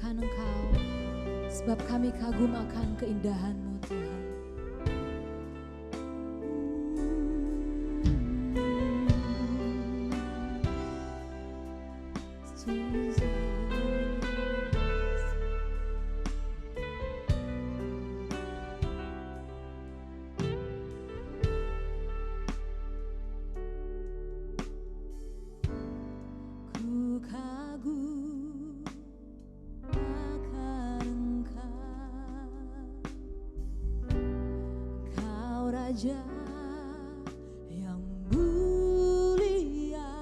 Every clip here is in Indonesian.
akan Engkau, sebab kami kagum akan keindahan-Mu Tuhan. Ku kagum akan Engkau, Kau Raja yang mulia,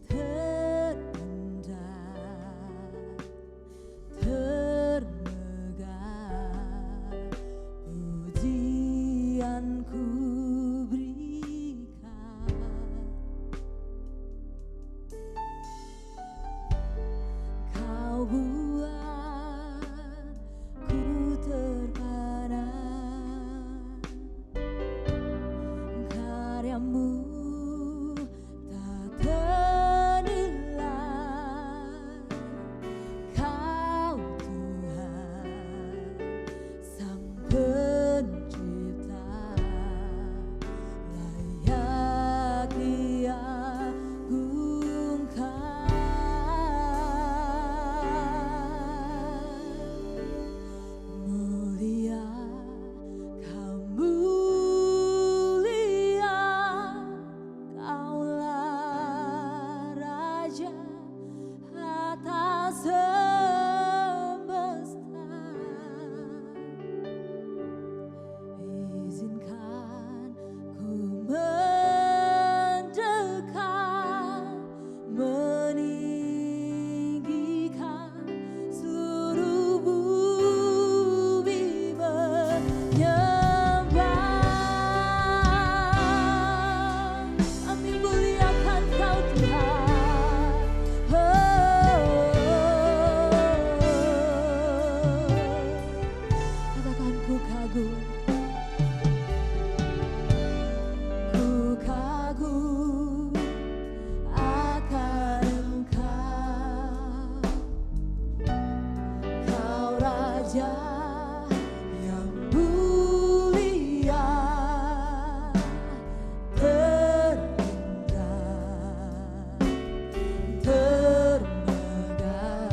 terendah, termegah, pujianku berikan. Kau buat ku terpana, karya-Mu tak ternilai. Kau Tuhan Sang Pencipta, layak diagungkan. Mulia, Kau mulia, Kaulah Raja atas semesta. Izinkan ku mendekat, meninggikan seluruh bumi menyembah. Kami muliakan Kau Tuhan. Katakan ku kagum. Ku kagum akan Engkau, Kau Raja yang mulia, terendah, termegah,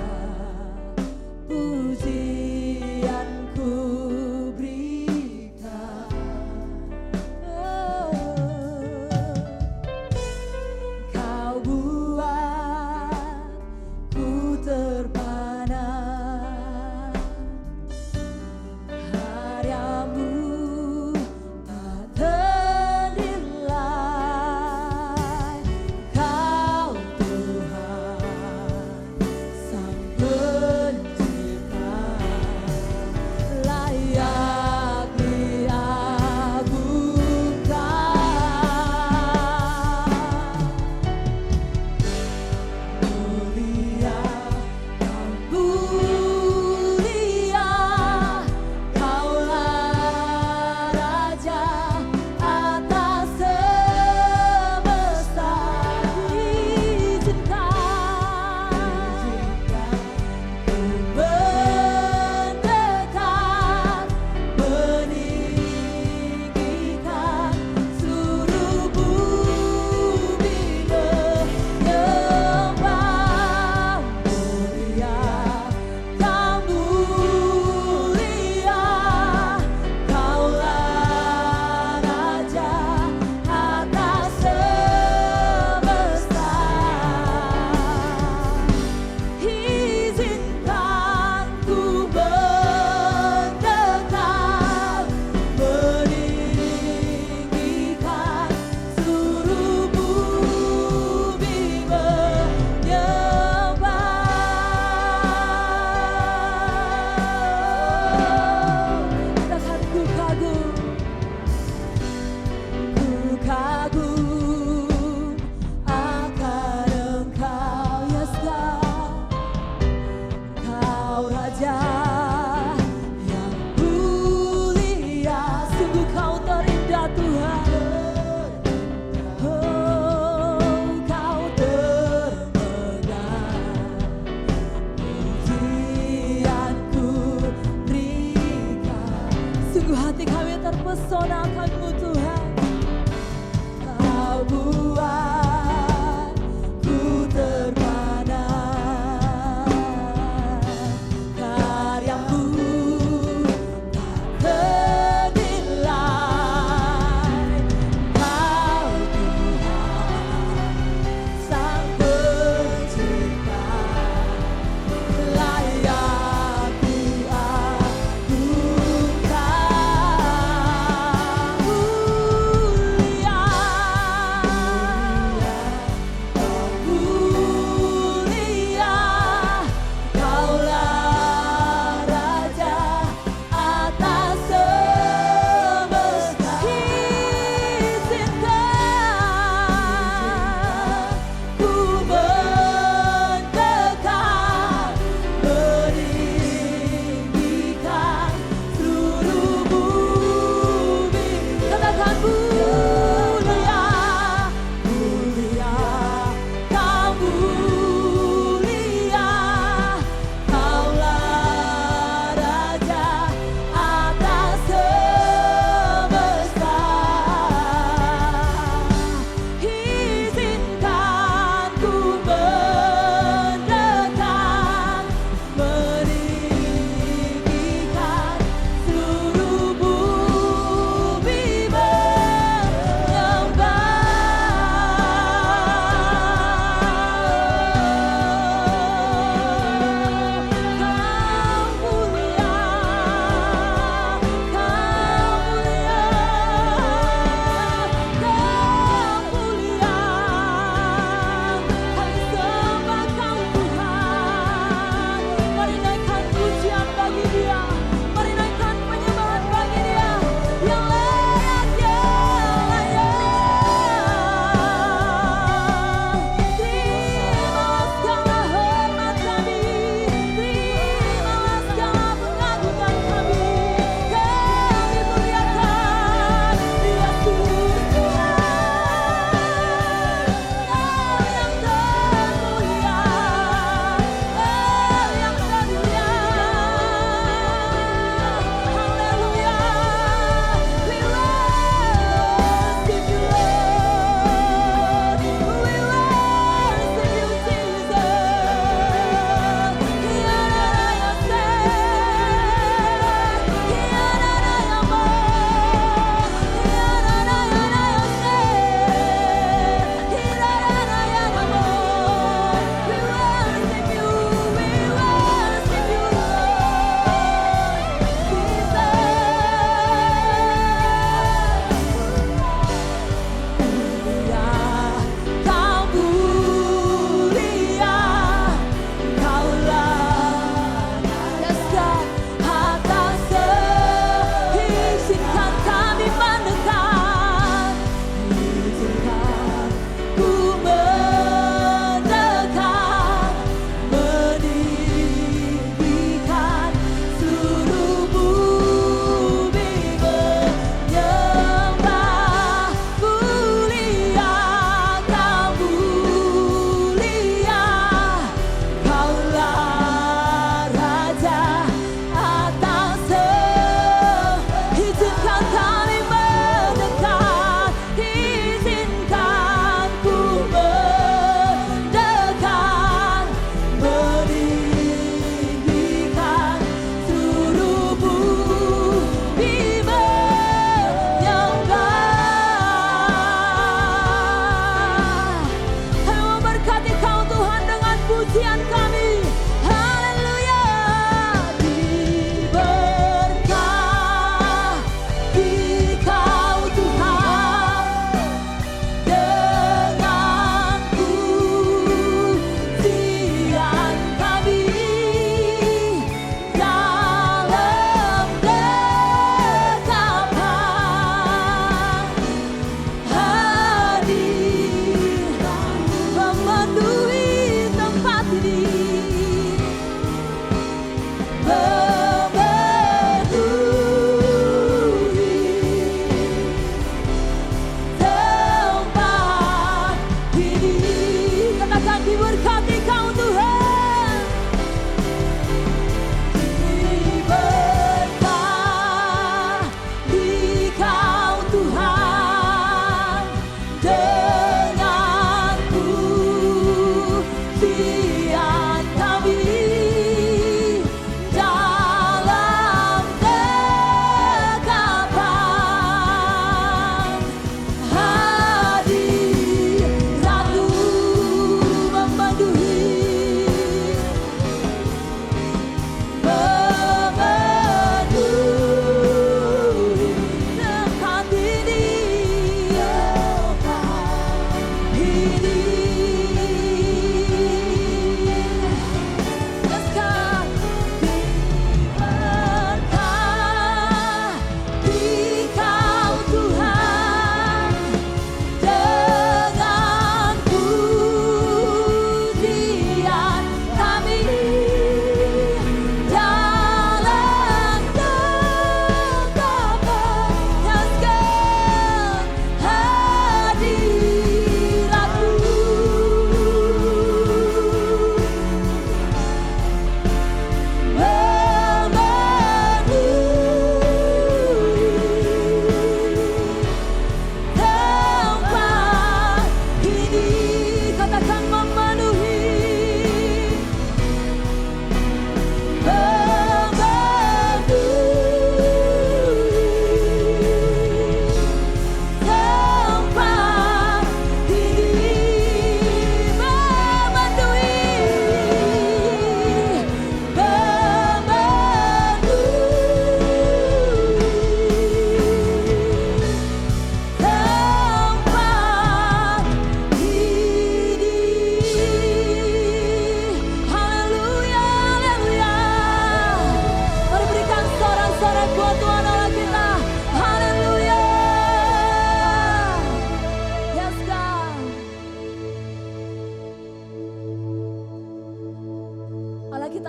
pujianku berikan. Kau buat ku terpana, mempersonalkan-Mu Tuhan. Kau buat ku terpana, karya-Mu tak ternilai. Kau Tuhan Sang Pencipta, layak ku agungkan.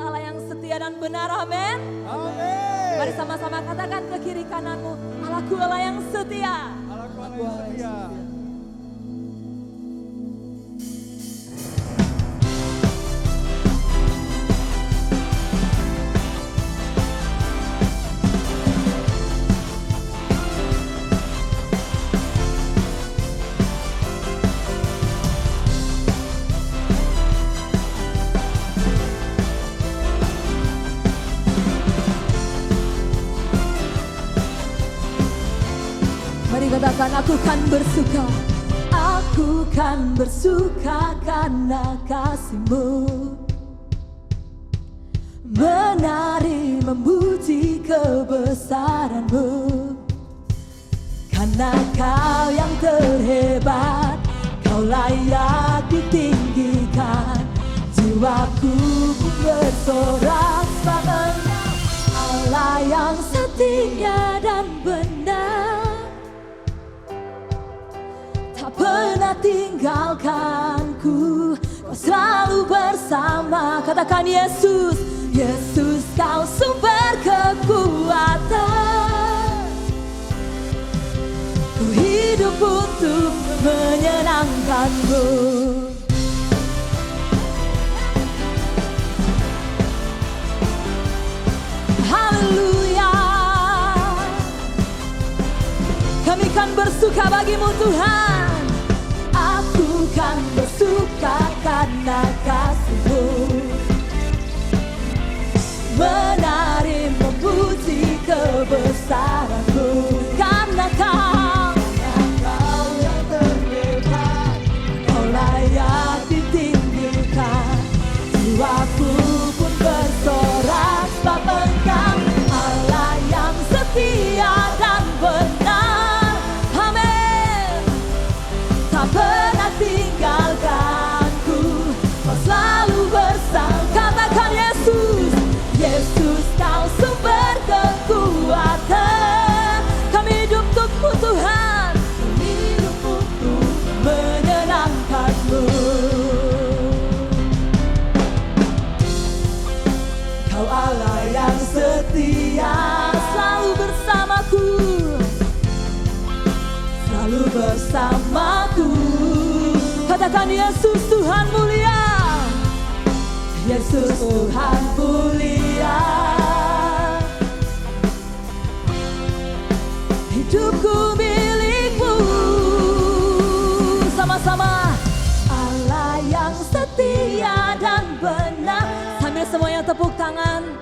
Allah yang setia dan benar, amin. Amin. Mari sama-sama katakan ke kiri kananmu, Allahku Allah yang setia. Allahku Allah yang setia. Mari katakan, aku kan bersuka. Aku kan bersuka karena kasih-Mu, menari memuji kebesaran-Mu. Karena Kau yang terhebat, Kau layak ditinggikan. Jiwaku pun bersorak sebab Engkau Allah yang setia dan benar. Tak pernah tinggalkanku, Kau selalu bersama. Katakan Yesus, Yesus Kau sumber kekuatan. Ku hidup untuk menyenangkan-Mu. Haleluya. Kami kan bersuka bagi-Mu Tuhan. Aku kan bersuka karena kasih-Mu, menari memuji kebesaran-Mu. Karena Kau yang terhebat, Kau layak ditinggikan. Jiwaku pun bersorak sebab Engkau Allah yang setia dan benar. Amin. Tak pernah tinggalkanku, Kau selalu bersama. Katakan Yesus, Yesus Kau sumber kekuatan. Kami hidup untuk-Mu Tuhan, kami hidup untuk menyenangkan-Mu. Kau Allah yang setia, selalu bersamaku, selalu bersamaku. Katakan Yesus Tuhan mulia, Yesus Tuhan mulia. Hidupku milik-Mu. Sama-sama, Allah yang setia dan benar. Sambil semuanya tepuk tangan.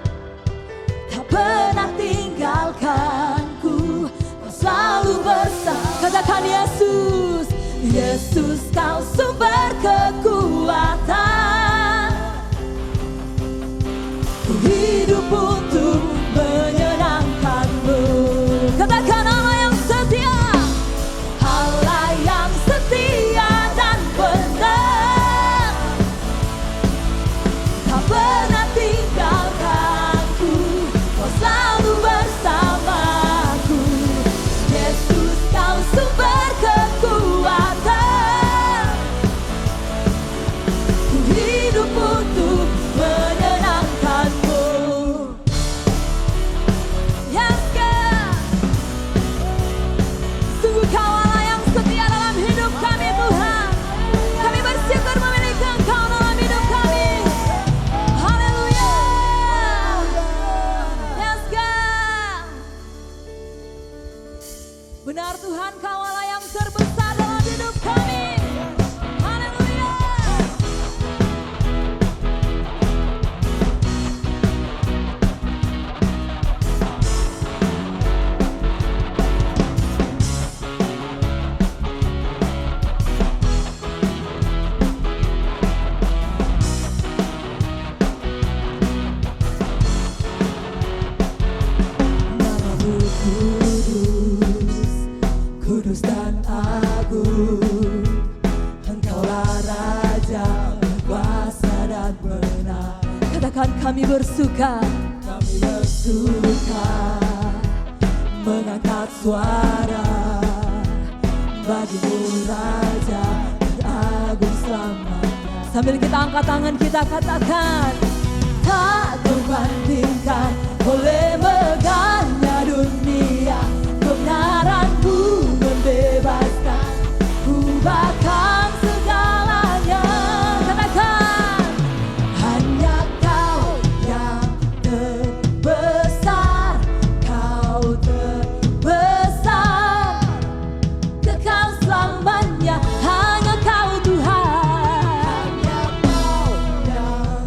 Tak pernah tinggalkanku, Kau selalu bersama. Katakan Yesus, Yesus Kau sumber kekuatan. Ku hidup untuk menyenangkan-Mu. Katakan Allah yang setia, Allah yang setia dan benar. Tak pernah tinggalkanku, Kau selalu bersamaku. Yesus Kau sumber kekuatan. Ku hidup untuk menyenangkan-Mu. Yes God. Sungguh Kau Allah yang setia dalam hidup kami Tuhan. Kami bersyukur memiliki Engkau dalam hidup kami. Haleluya. Yes God. Benar Tuhan, Kau Allah yang terbesar dalam hidup kami. Haleluya. Nama-Mu kudus, kudus dan agung. Engkaulah Raja berkuasa dan benar. Katakan kami bersuka, kami bersuka mengangkat suara bagi-Mu Raja beragung selamanya. Sambil kita angkat tangan kita katakan, tak terbandingkan oleh megahnya dunia. Kebenaranmu membebaskan, ku bahkan segalanya. Katakan, hanya Kau yang terbesar, Kau terbesar, kekal selamanya. Hanya Kau Tuhan, hanya Kau yang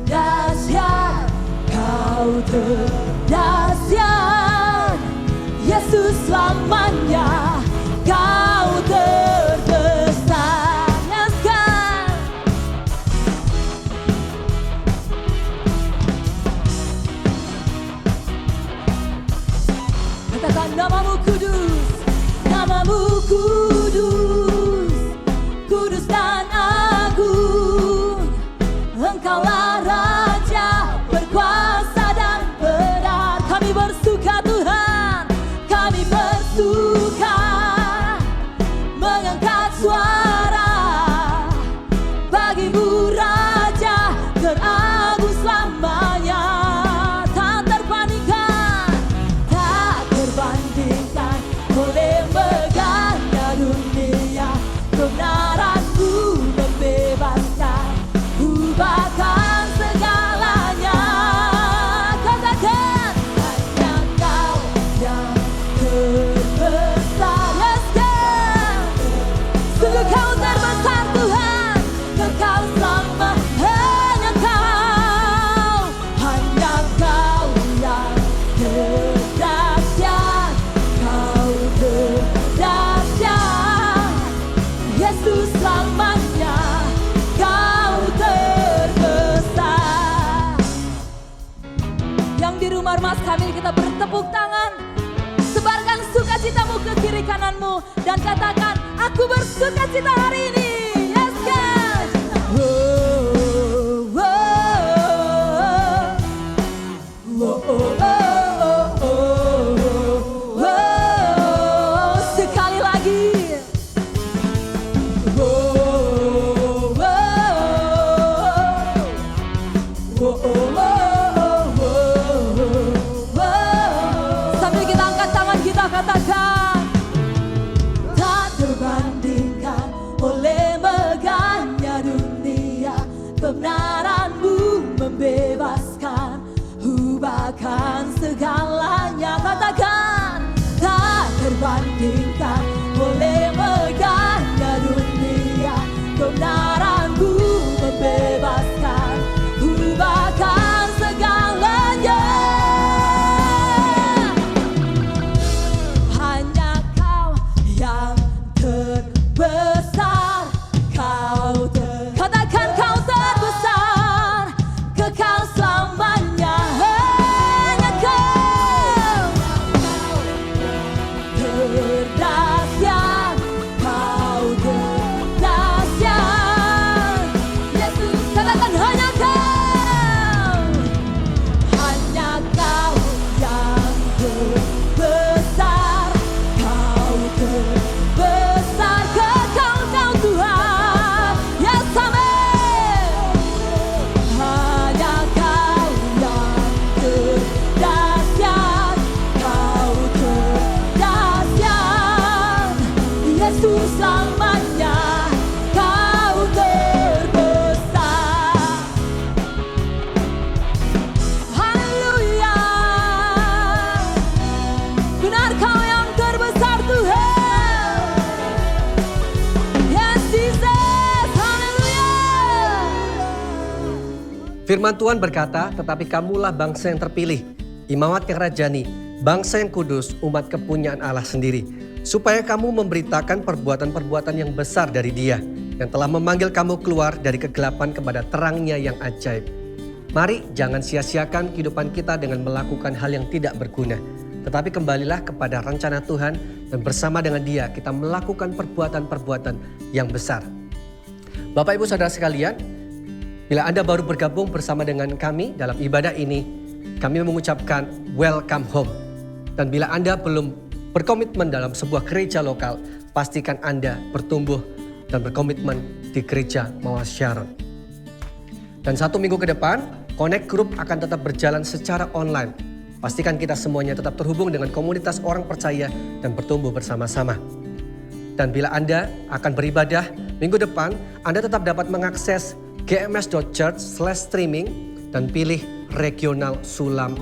terdahsyat, Kau terdahsyat, Yesus selamanya. Kau terbesar. Yes, God. Katakan, namamu kudus, namamu kudus, kudus dan agung. Engkaulah Raja berkuasa dan benar. Kami bersuka Tuhan, kami bersuka mengangkat suara bagimu Raja teragung selamanya. Tak terbandingkan, tak terbandingkan oleh megahnya dunia. Kebenaranmu membebaskan, ku bahkan segalanya. Katakan, hanya Kau yang terbesar. Yes, God. Sungguh Kau terbesar Tuhan, kekal selama. Hanya Kau yang terdahsyat, Kau terdahsyat, Yesus selamanya. Kau terbesar. Yang di rumah Mas Kamil, kita bertepuk tangan, sebarkan sukacitamu ke kiri kananmu dan katakan, aku bersukacita hari ini. Yes, God. Oh, oh, oh, oh, oh, oh, oh, oh. Sekali lagi. Oh, oh, oh, oh, oh. Sambil kita angkat tangan, kita katakan, tak terbandingkan oleh megahnya dunia. Kebenaranmu membebaskan, ubahkan segalanya. Katakan, tak terbandingkan oleh megahnya dunia. Kebenaranmu membebaskan, ubahkan segalanya. Hanya Kau yang terbesar, katakan Kau terbesar, kekal selamanya. Hanya Kau terdahsyat, Kau terdahsyat, Yesus. Katakan, hanya Kau yang terbesar, Kau terbesar, kekal Kau Tuhan. Yes, amin. Hanya Kau yang terdahsyat, Kau terdahsyat, Yesus selamanya. Kau terbesar. Haleluya. Benar Kau yang terbesar Tuhan. Yes, Jesus. Haleluya. Firman Tuhan berkata, tetapi kamulah bangsa yang terpilih, imamat yang rajani, bangsa yang kudus, umat kepunyaan Allah sendiri, supaya kamu memberitakan perbuatan-perbuatan yang besar dari Dia, yang telah memanggil kamu keluar dari kegelapan kepada terangnya yang ajaib. Mari jangan sia-siakan kehidupan kita dengan melakukan hal yang tidak berguna, tetapi kembalilah kepada rencana Tuhan dan bersama dengan Dia kita melakukan perbuatan-perbuatan yang besar. Bapak Ibu Saudara sekalian, bila Anda baru bergabung bersama dengan kami dalam ibadah ini, kami mengucapkan welcome home. Dan bila Anda belum berkomitmen dalam sebuah gereja lokal, pastikan Anda bertumbuh dan berkomitmen di gereja Mawar Sharon. Dan 1 minggu ke depan, Connect Group akan tetap berjalan secara online. Pastikan kita semuanya tetap terhubung dengan komunitas orang percaya dan bertumbuh bersama-sama. Dan bila Anda akan beribadah minggu depan, Anda tetap dapat mengakses gms.church/streaming dan pilih regional Sulam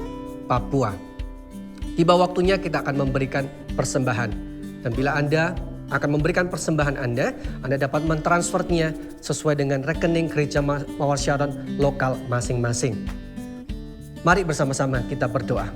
Papua. Tiba waktunya kita akan memberikan persembahan. Dan bila Anda akan memberikan persembahan Anda dapat mentransfernya sesuai dengan rekening Gereja Mawar Sharon lokal masing-masing. Mari bersama-sama kita berdoa.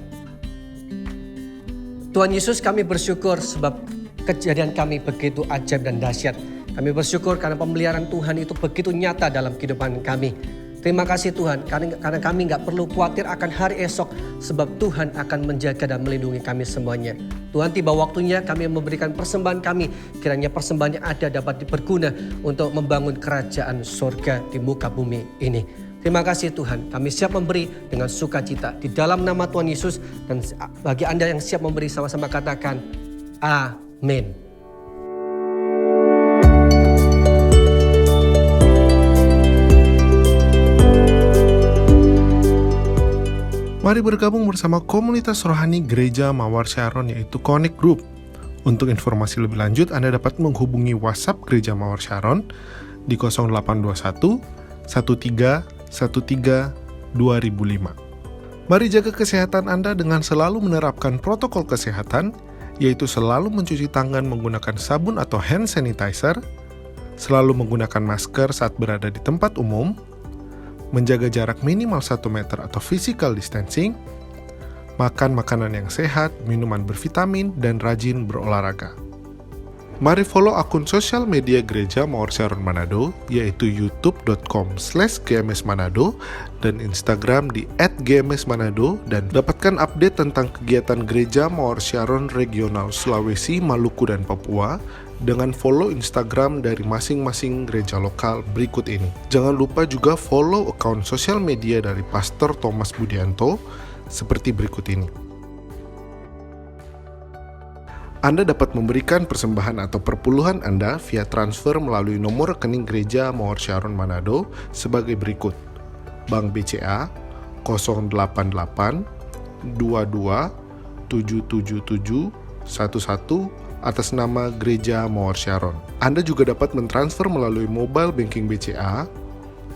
Tuhan Yesus, kami bersyukur sebab kejadian kami begitu ajaib dan dahsyat. Kami bersyukur karena pemeliharaan Tuhan itu begitu nyata dalam kehidupan kami. Terima kasih Tuhan, karena kami gak perlu khawatir akan hari esok sebab Tuhan akan menjaga dan melindungi kami semuanya. Tuhan, tiba waktunya kami memberikan persembahan kami. Kiranya persembahan yang ada dapat berguna untuk membangun kerajaan surga di muka bumi ini. Terima kasih Tuhan, kami siap memberi dengan sukacita di dalam nama Tuhan Yesus. Dan bagi Anda yang siap memberi, sama-sama katakan amin. Mari bergabung bersama komunitas rohani Gereja Mawar Sharon, yaitu Connect Group. Untuk informasi lebih lanjut, Anda dapat menghubungi WhatsApp Gereja Mawar Sharon di 0821 13 13 2005. Mari jaga kesehatan Anda dengan selalu menerapkan protokol kesehatan, yaitu selalu mencuci tangan menggunakan sabun atau hand sanitizer, selalu menggunakan masker saat berada di tempat umum, menjaga jarak minimal 1 meter atau physical distancing, makan makanan yang sehat, minuman bervitamin, dan rajin berolahraga. Mari follow akun sosial media Gereja Mawar Sharon Manado, yaitu youtube.com/gmsmanado dan Instagram di @gmsmanado, dan dapatkan update tentang kegiatan Gereja Mawar Sharon Regional Sulawesi, Maluku, dan Papua dengan follow Instagram dari masing-masing gereja lokal berikut ini. Jangan lupa juga follow akun sosial media dari Pastor Thomas Budianto seperti berikut ini. Anda dapat memberikan persembahan atau perpuluhan Anda via transfer melalui nomor rekening Gereja Mawar Sharon Manado sebagai berikut. Bank BCA 088 22 777 11 atas nama Gereja Mawar Sharon. Anda juga dapat mentransfer melalui mobile banking BCA,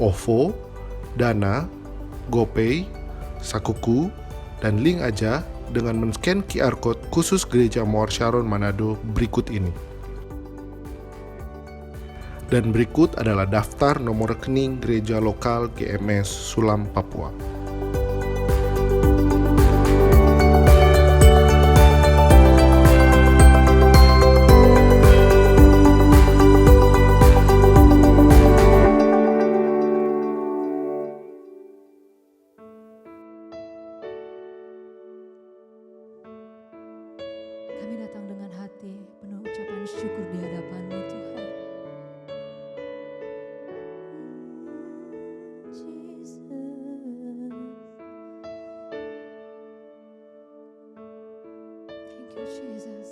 OVO, Dana, GoPay, Sakuku, dan Link Aja dengan men-scan QR Code khusus Gereja Mawar Sharon Manado berikut ini. Dan berikut adalah daftar nomor rekening gereja lokal GMS Sulam Papua. Kami datang dengan hati penuh ucapan syukur di hadapan-Mu Tuhan. Thank you Jesus.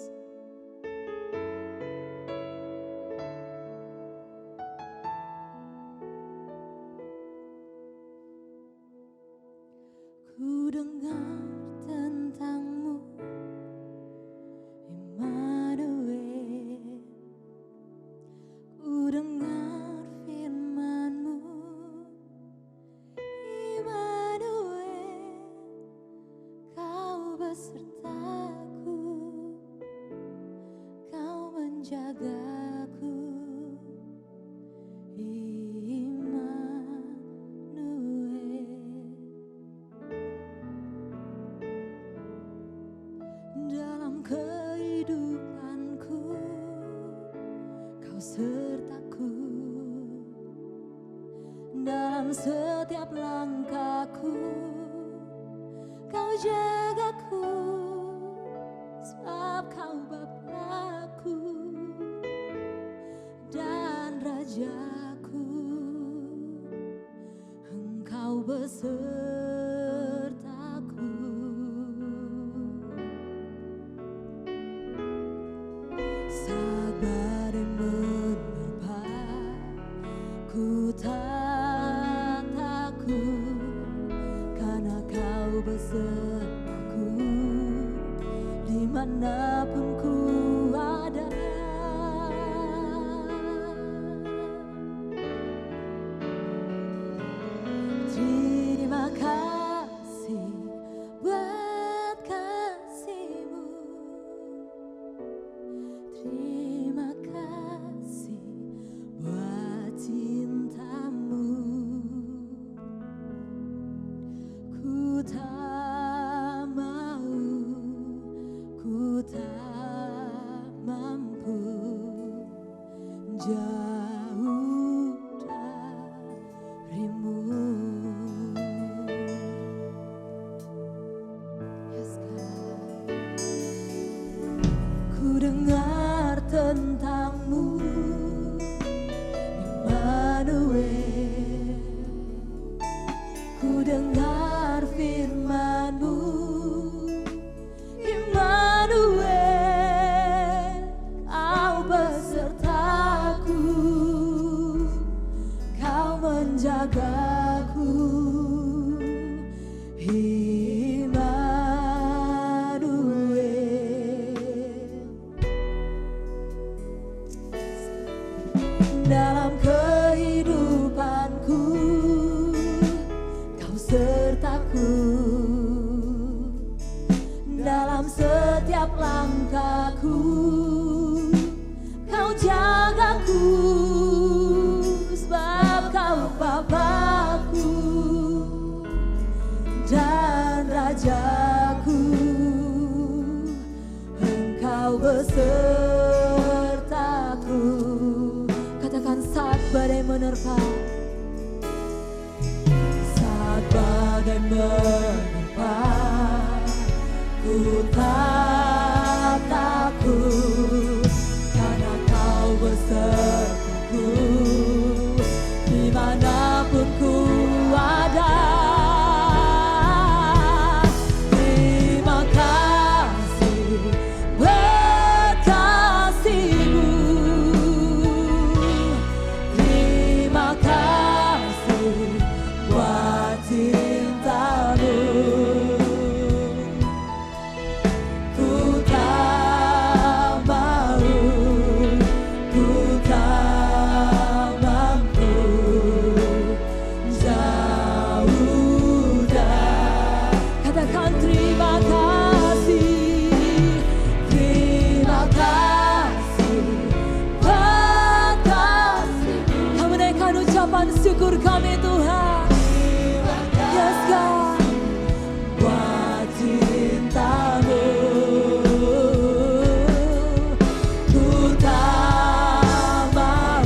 Ku dengar tentang-Mu, Immanuel. Ku dengar firman-Mu, Immanuel. Kau besertaku, Kau menjagaku, dalam kehidupanku Kau sertaku, dalam setiap langkahku Kau jagaku, sebab Kau Bapakku dan Rajaku. Engkau besertaku. Saat badai menerpa, ku tak takut, besertaku dimanapun ku ada. Terima kasih buat kasih-Mu. Terima kasih buat cinta-Mu. Ku tak mau, ku tak mampu jauh darimu. Yes, God. Ku dengar tentang-Mu, Immanuel. Ku dengar firman-Mu, Immanuel. Kau besertaku, Kau menjagaku, Immanuel. Dalam kehidupanku Kau sertaku, dalam setiap langkahku Kau jagaku, sebab Kau Bapa-Ku dan Raja-Ku. Engkau besertaku. Katakan saat badai menerpa, saat badai menerpa, ku tak takut, karena Kau besertaku dimanapun ku ada. Terima kasih buat kasih-Mu. Terima kasih buat cinta-Mu. Ku tak mau, ku tak mampu jauh dah. Katakan terima kasih, terima kasih, buat kasih. Kami naikkan ucapan syukur kami Tuhan. Yes God, buat cinta-Mu. Ku tak mau,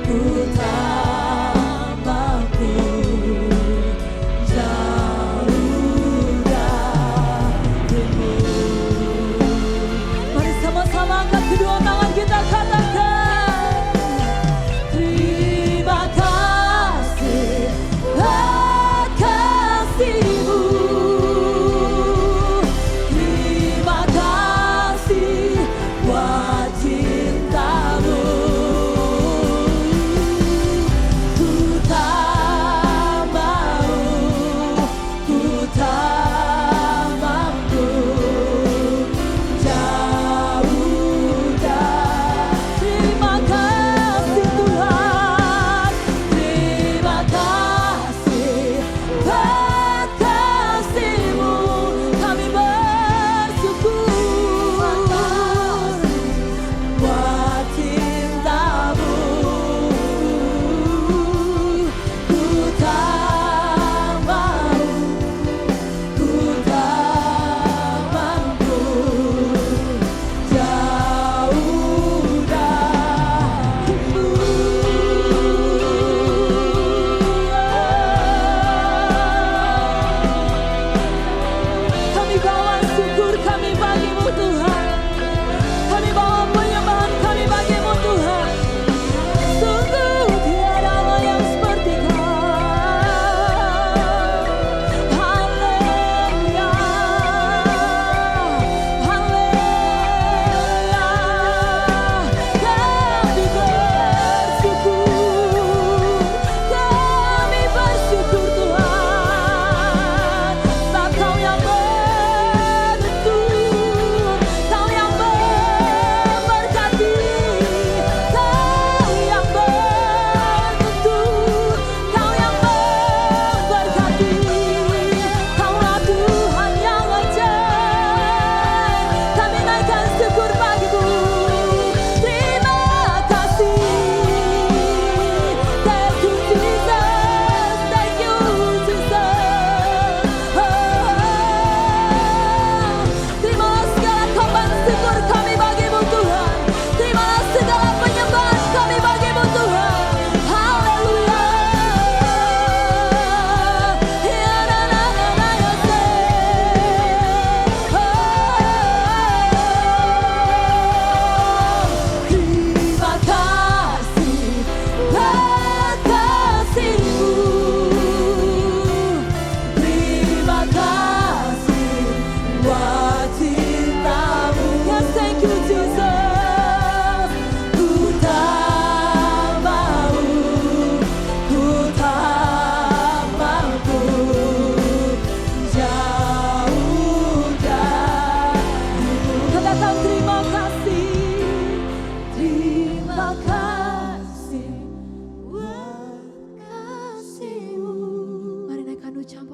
ku tak mampu jauh darimu. Mari sama-sama angkat kedua tangan kita, katakan terima kasih buat kasih-Mu. Terima kasih buat cinta-Mu. Ku tak mau, ku tak mampu jauh dah. Terima kasih Tuhan, terima kasih buat kasih-Mu.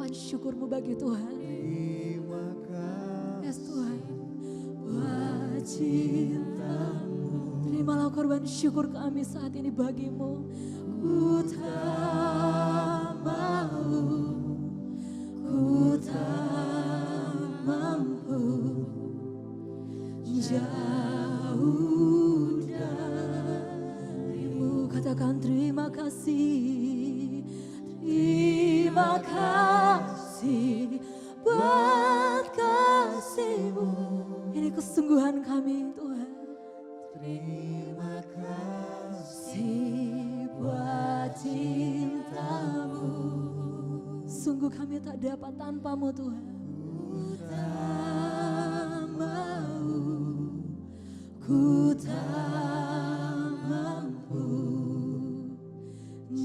katakan syukurmu bagi Tuhan. Terima kasih. Yes Tuhan. Buat cintamu. Terimalah korban syukur kami saat ini bagimu. Ku tak mau, ku tak mampu jauh darimu. Katakan terima kasih, terima kasih buat kasih-Mu. Ini kesungguhan kami Tuhan. Terima kasih buat cinta-Mu. Sungguh kami tak dapat tanpa-Mu Tuhan. Ku tak mau, ku tak mampu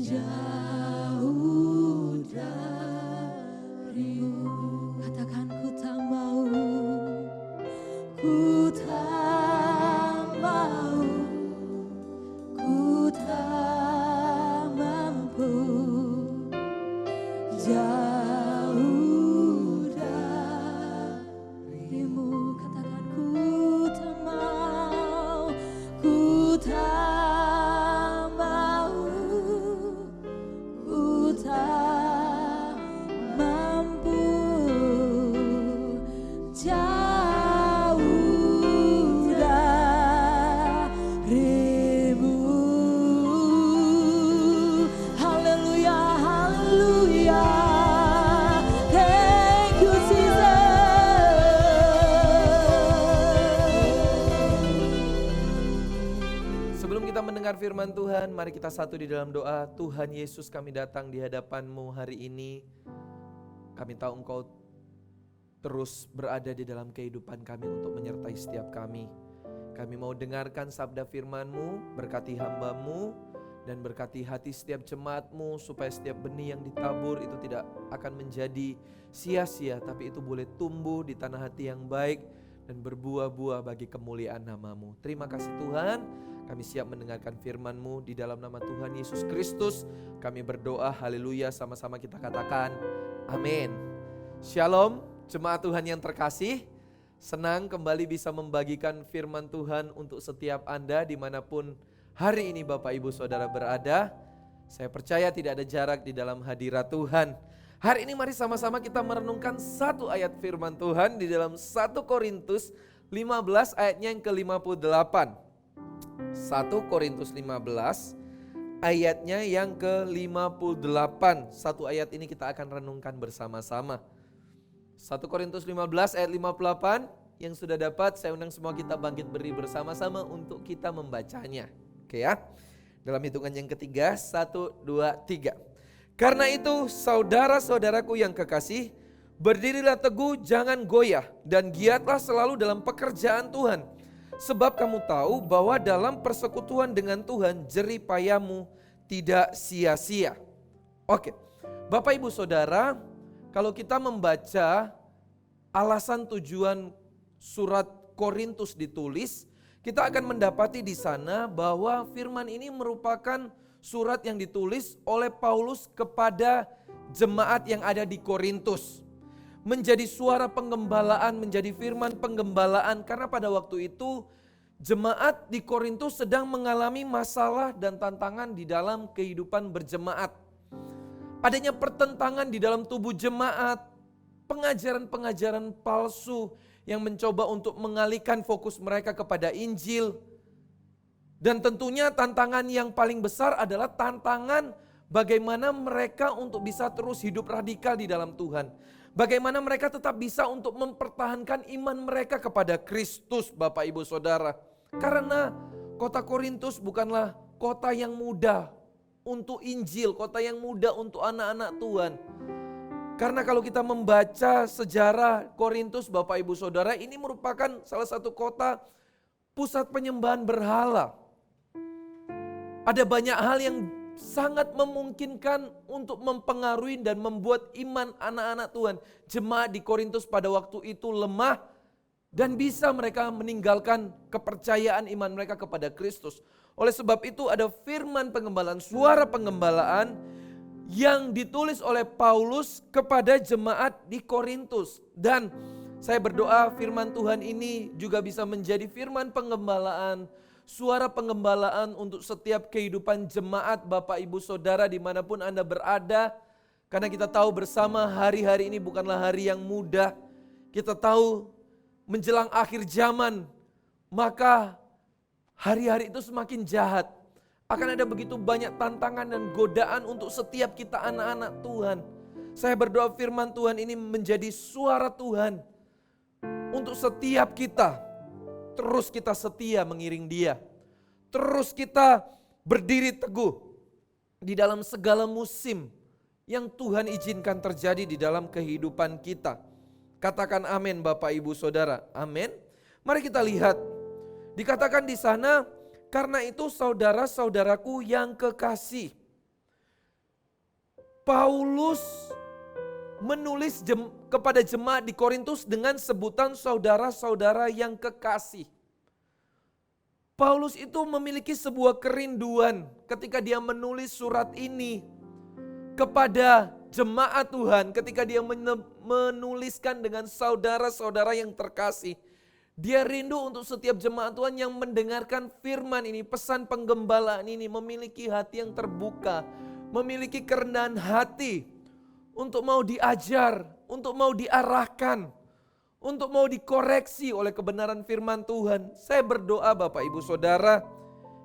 jauh darimu. Katakan ku tak mau, ku tak mau, ku tak mampu jauh darimu. Katakan ku tak mau, ku tak mau, ku tak mampu jauh darimu. Haleluya, haleluya. Thank you Jesus. Sebelum kita mendengar firman Tuhan, mari kita satu di dalam doa. Tuhan Yesus, kami datang di hadapan-Mu hari ini. Kami tahu Engkau terus berada di dalam kehidupan kami untuk menyertai setiap kami. Kami mau dengarkan sabda firman-Mu, berkati hamba-Mu, dan berkati hati setiap jemaat-Mu, supaya setiap benih yang ditabur itu tidak akan menjadi sia-sia, tapi itu boleh tumbuh di tanah hati yang baik dan berbuah-buah bagi kemuliaan nama-Mu. Terima kasih Tuhan, kami siap mendengarkan firman-Mu di dalam nama Tuhan Yesus Kristus. Kami berdoa, haleluya, sama-sama kita katakan amin. Shalom, jemaat Tuhan yang terkasih. Senang kembali bisa membagikan firman Tuhan untuk setiap Anda dimanapun hari ini Bapak Ibu Saudara berada. Saya percaya tidak ada jarak di dalam hadirat Tuhan. Hari ini mari sama-sama kita merenungkan satu ayat firman Tuhan di dalam 1 Korintus 15 ayatnya yang ke-58. 1 Korintus 15 ayatnya yang ke-58. Satu ayat ini kita akan renungkan bersama-sama. 1 Korintus 15 ayat 58, yang sudah dapat saya undang semua kita bangkit berdiri bersama-sama untuk kita membacanya. Oke ya, dalam hitungan yang ketiga, 1, 2, 3. Karena itu saudara-saudaraku yang kekasih, berdirilah teguh, jangan goyah, dan giatlah selalu dalam pekerjaan Tuhan. Sebab kamu tahu bahwa dalam persekutuan dengan Tuhan, jerih payahmu tidak sia-sia. Oke, Bapak Ibu Saudara, kalau kita membaca alasan tujuan surat Korintus ditulis, kita akan mendapati di sana bahwa firman ini merupakan surat yang ditulis oleh Paulus kepada jemaat yang ada di Korintus. Menjadi suara penggembalaan, menjadi firman penggembalaan, karena pada waktu itu jemaat di Korintus sedang mengalami masalah dan tantangan di dalam kehidupan berjemaat. Adanya pertentangan di dalam tubuh jemaat, pengajaran-pengajaran palsu yang mencoba untuk mengalihkan fokus mereka kepada Injil. Dan tentunya tantangan yang paling besar adalah tantangan bagaimana mereka untuk bisa terus hidup radikal di dalam Tuhan. Bagaimana mereka tetap bisa untuk mempertahankan iman mereka kepada Kristus, Bapak Ibu Saudara. Karena kota Korintus bukanlah kota yang mudah untuk Injil, kota yang mudah untuk anak-anak Tuhan. Karena kalau kita membaca sejarah Korintus, Bapak Ibu Saudara, ini merupakan salah satu kota pusat penyembahan berhala. Ada banyak hal yang sangat memungkinkan untuk mempengaruhi dan membuat iman anak-anak Tuhan, jemaat di Korintus pada waktu itu lemah dan bisa mereka meninggalkan kepercayaan iman mereka kepada Kristus. Oleh sebab itu ada firman penggembalaan, suara penggembalaan yang ditulis oleh Paulus kepada jemaat di Korintus. Dan saya berdoa firman Tuhan ini juga bisa menjadi firman penggembalaan, suara penggembalaan untuk setiap kehidupan jemaat Bapak Ibu Saudara dimanapun Anda berada. Karena kita tahu bersama hari-hari ini bukanlah hari yang mudah. Kita tahu menjelang akhir zaman, maka hari-hari itu semakin jahat. Akan ada begitu banyak tantangan dan godaan untuk setiap kita anak-anak Tuhan. Saya berdoa firman Tuhan ini menjadi suara Tuhan untuk setiap kita. Terus kita setia mengiring Dia. Terus kita berdiri teguh di dalam segala musim yang Tuhan izinkan terjadi di dalam kehidupan kita. Katakan amin Bapak Ibu Saudara. Amin. Mari kita lihat. Dikatakan di sana, karena itu saudara-saudaraku yang kekasih. Paulus menulis kepada jemaat di Korintus dengan sebutan saudara-saudara yang kekasih. Paulus itu memiliki sebuah kerinduan ketika dia menulis surat ini kepada jemaat Tuhan, ketika dia menuliskan dengan saudara-saudara yang terkasih. Dia rindu untuk setiap jemaat Tuhan yang mendengarkan firman ini, pesan penggembalaan ini, memiliki hati yang terbuka, memiliki kerendahan hati untuk mau diajar, untuk mau diarahkan, untuk mau dikoreksi oleh kebenaran firman Tuhan. Saya berdoa Bapak Ibu Saudara,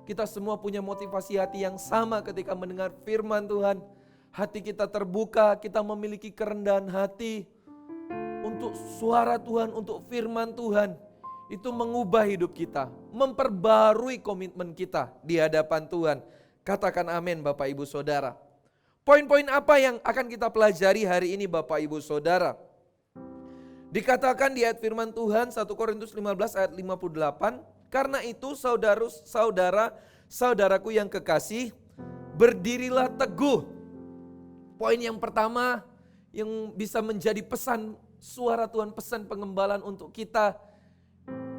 kita semua punya motivasi hati yang sama ketika mendengar firman Tuhan. Hati kita terbuka, kita memiliki kerendahan hati untuk suara Tuhan, untuk firman Tuhan. Itu mengubah hidup kita, memperbarui komitmen kita di hadapan Tuhan. Katakan amin Bapak Ibu Saudara. Poin-poin apa yang akan kita pelajari hari ini Bapak Ibu Saudara? Dikatakan di ayat firman Tuhan 1 Korintus 15 ayat 58, karena itu saudara-saudaraku yang kekasih, berdirilah teguh. Poin yang pertama yang bisa menjadi pesan suara Tuhan, pesan pengembalaan untuk kita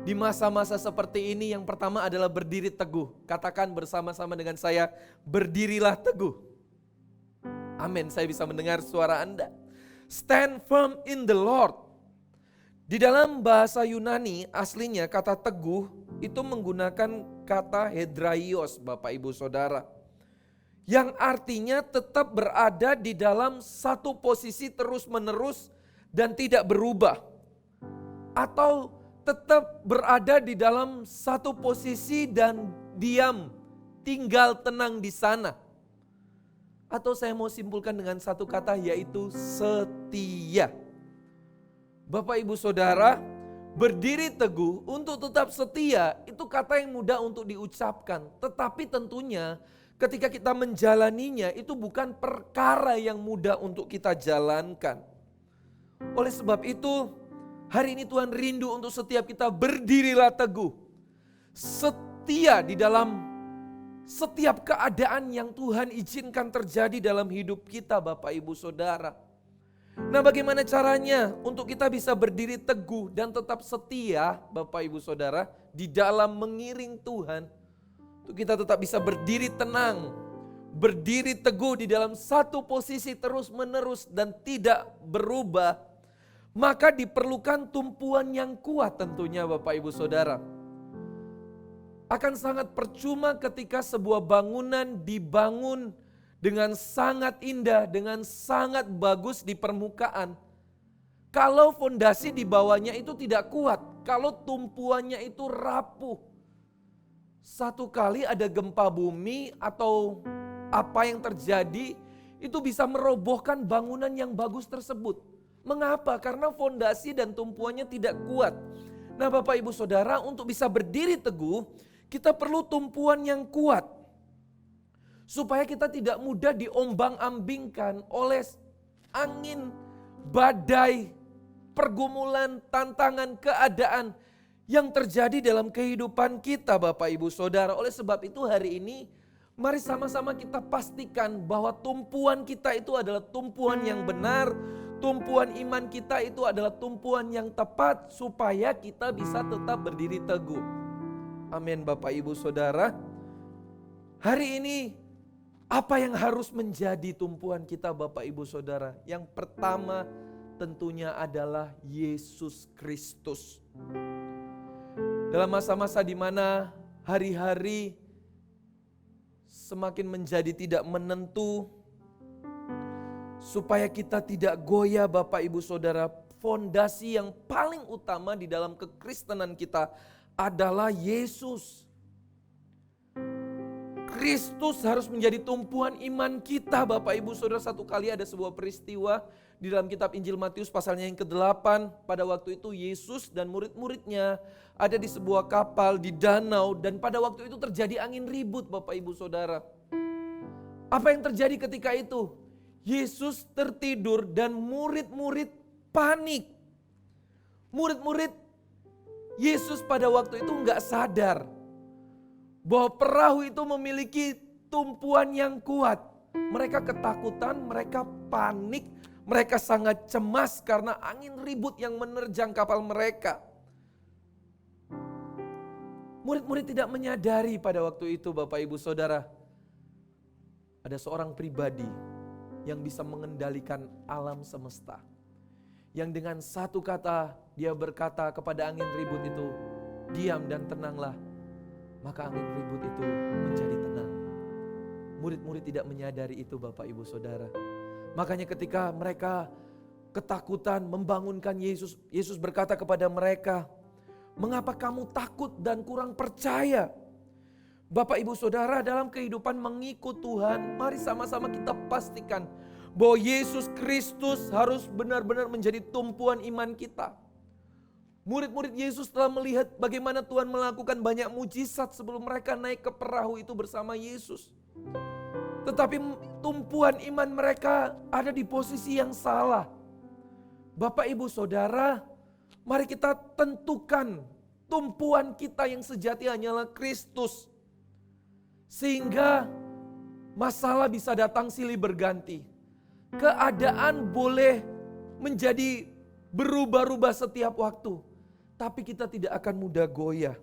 di masa-masa seperti ini, yang pertama adalah berdiri teguh. Katakan bersama-sama dengan saya, berdirilah teguh. Amin, saya bisa mendengar suara Anda. Stand firm in the Lord. Di dalam bahasa Yunani aslinya kata teguh itu menggunakan kata hedraios Bapak Ibu Saudara. Yang artinya tetap berada di dalam satu posisi terus menerus dan tidak berubah. Atau tetap berada di dalam satu posisi dan diam, tinggal tenang di sana. Atau saya mau simpulkan dengan satu kata, yaitu setia. Bapak Ibu Saudara, berdiri teguh untuk tetap setia itu kata yang mudah untuk diucapkan. Tetapi tentunya ketika kita menjalaninya itu bukan perkara yang mudah untuk kita jalankan. Oleh sebab itu, hari ini Tuhan rindu untuk setiap kita berdirilah teguh. Setia di dalam setiap keadaan yang Tuhan izinkan terjadi dalam hidup kita Bapak Ibu Saudara. Nah, bagaimana caranya untuk kita bisa berdiri teguh dan tetap setia Bapak Ibu Saudara di dalam mengiring Tuhan. Untuk kita tetap bisa berdiri tenang, berdiri teguh di dalam satu posisi terus menerus dan tidak berubah. Maka diperlukan tumpuan yang kuat tentunya Bapak Ibu Saudara. Akan sangat percuma ketika sebuah bangunan dibangun dengan sangat indah, dengan sangat bagus di permukaan. Kalau fondasi di bawahnya itu tidak kuat, kalau tumpuannya itu rapuh. Satu kali ada gempa bumi atau apa yang terjadi, itu bisa merobohkan bangunan yang bagus tersebut. Mengapa? Karena fondasi dan tumpuannya tidak kuat. Nah Bapak Ibu Saudara, untuk bisa berdiri teguh, kita perlu tumpuan yang kuat. Supaya kita tidak mudah diombang-ambingkan oleh angin, badai, pergumulan, tantangan, keadaan yang terjadi dalam kehidupan kita Bapak Ibu Saudara. Oleh sebab itu hari ini, mari sama-sama kita pastikan bahwa tumpuan kita itu adalah tumpuan yang benar. Tumpuan iman kita itu adalah tumpuan yang tepat supaya kita bisa tetap berdiri teguh. Amin Bapak Ibu Saudara. Hari ini Apa yang harus menjadi tumpuan kita Bapak Ibu Saudara? Yang pertama tentunya adalah Yesus Kristus. Dalam masa-masa di mana hari-hari semakin menjadi tidak menentu, supaya kita tidak goyah Bapak Ibu Saudara, fondasi yang paling utama di dalam kekristenan kita adalah Yesus. Kristus harus menjadi tumpuan iman kita Bapak Ibu Saudara. Satu kali ada sebuah peristiwa di dalam kitab Injil Matius pasalnya yang ke-8. Pada waktu itu Yesus dan murid-muridnya ada di sebuah kapal di danau. Dan pada waktu itu terjadi angin ribut Bapak Ibu Saudara. Apa yang terjadi ketika itu? Yesus tertidur dan murid-murid panik. Murid-murid Yesus pada waktu itu enggak sadar bahwa perahu itu memiliki tumpuan yang kuat. Mereka ketakutan, mereka panik, mereka sangat cemas karena angin ribut yang menerjang kapal mereka. Murid-murid tidak menyadari pada waktu itu Bapak Ibu Saudara, ada seorang pribadi yang bisa mengendalikan alam semesta. Yang dengan satu kata dia berkata kepada angin ribut itu, diam dan tenanglah. Maka angin ribut itu menjadi tenang. Murid-murid tidak menyadari itu Bapak Ibu Saudara. Makanya ketika mereka ketakutan membangunkan Yesus, Yesus berkata kepada mereka, mengapa kamu takut dan kurang percaya? Bapak Ibu Saudara, dalam kehidupan mengikut Tuhan, mari sama-sama kita pastikan bahwa Yesus Kristus harus benar-benar menjadi tumpuan iman kita. Murid-murid Yesus telah melihat bagaimana Tuhan melakukan banyak mujizat sebelum mereka naik ke perahu itu bersama Yesus. Tetapi tumpuan iman mereka ada di posisi yang salah. Bapak Ibu Saudara, mari kita tentukan tumpuan kita yang sejati hanyalah Kristus. Sehingga masalah bisa datang silih berganti. Keadaan boleh menjadi berubah-ubah setiap waktu. Tapi kita tidak akan mudah goyah.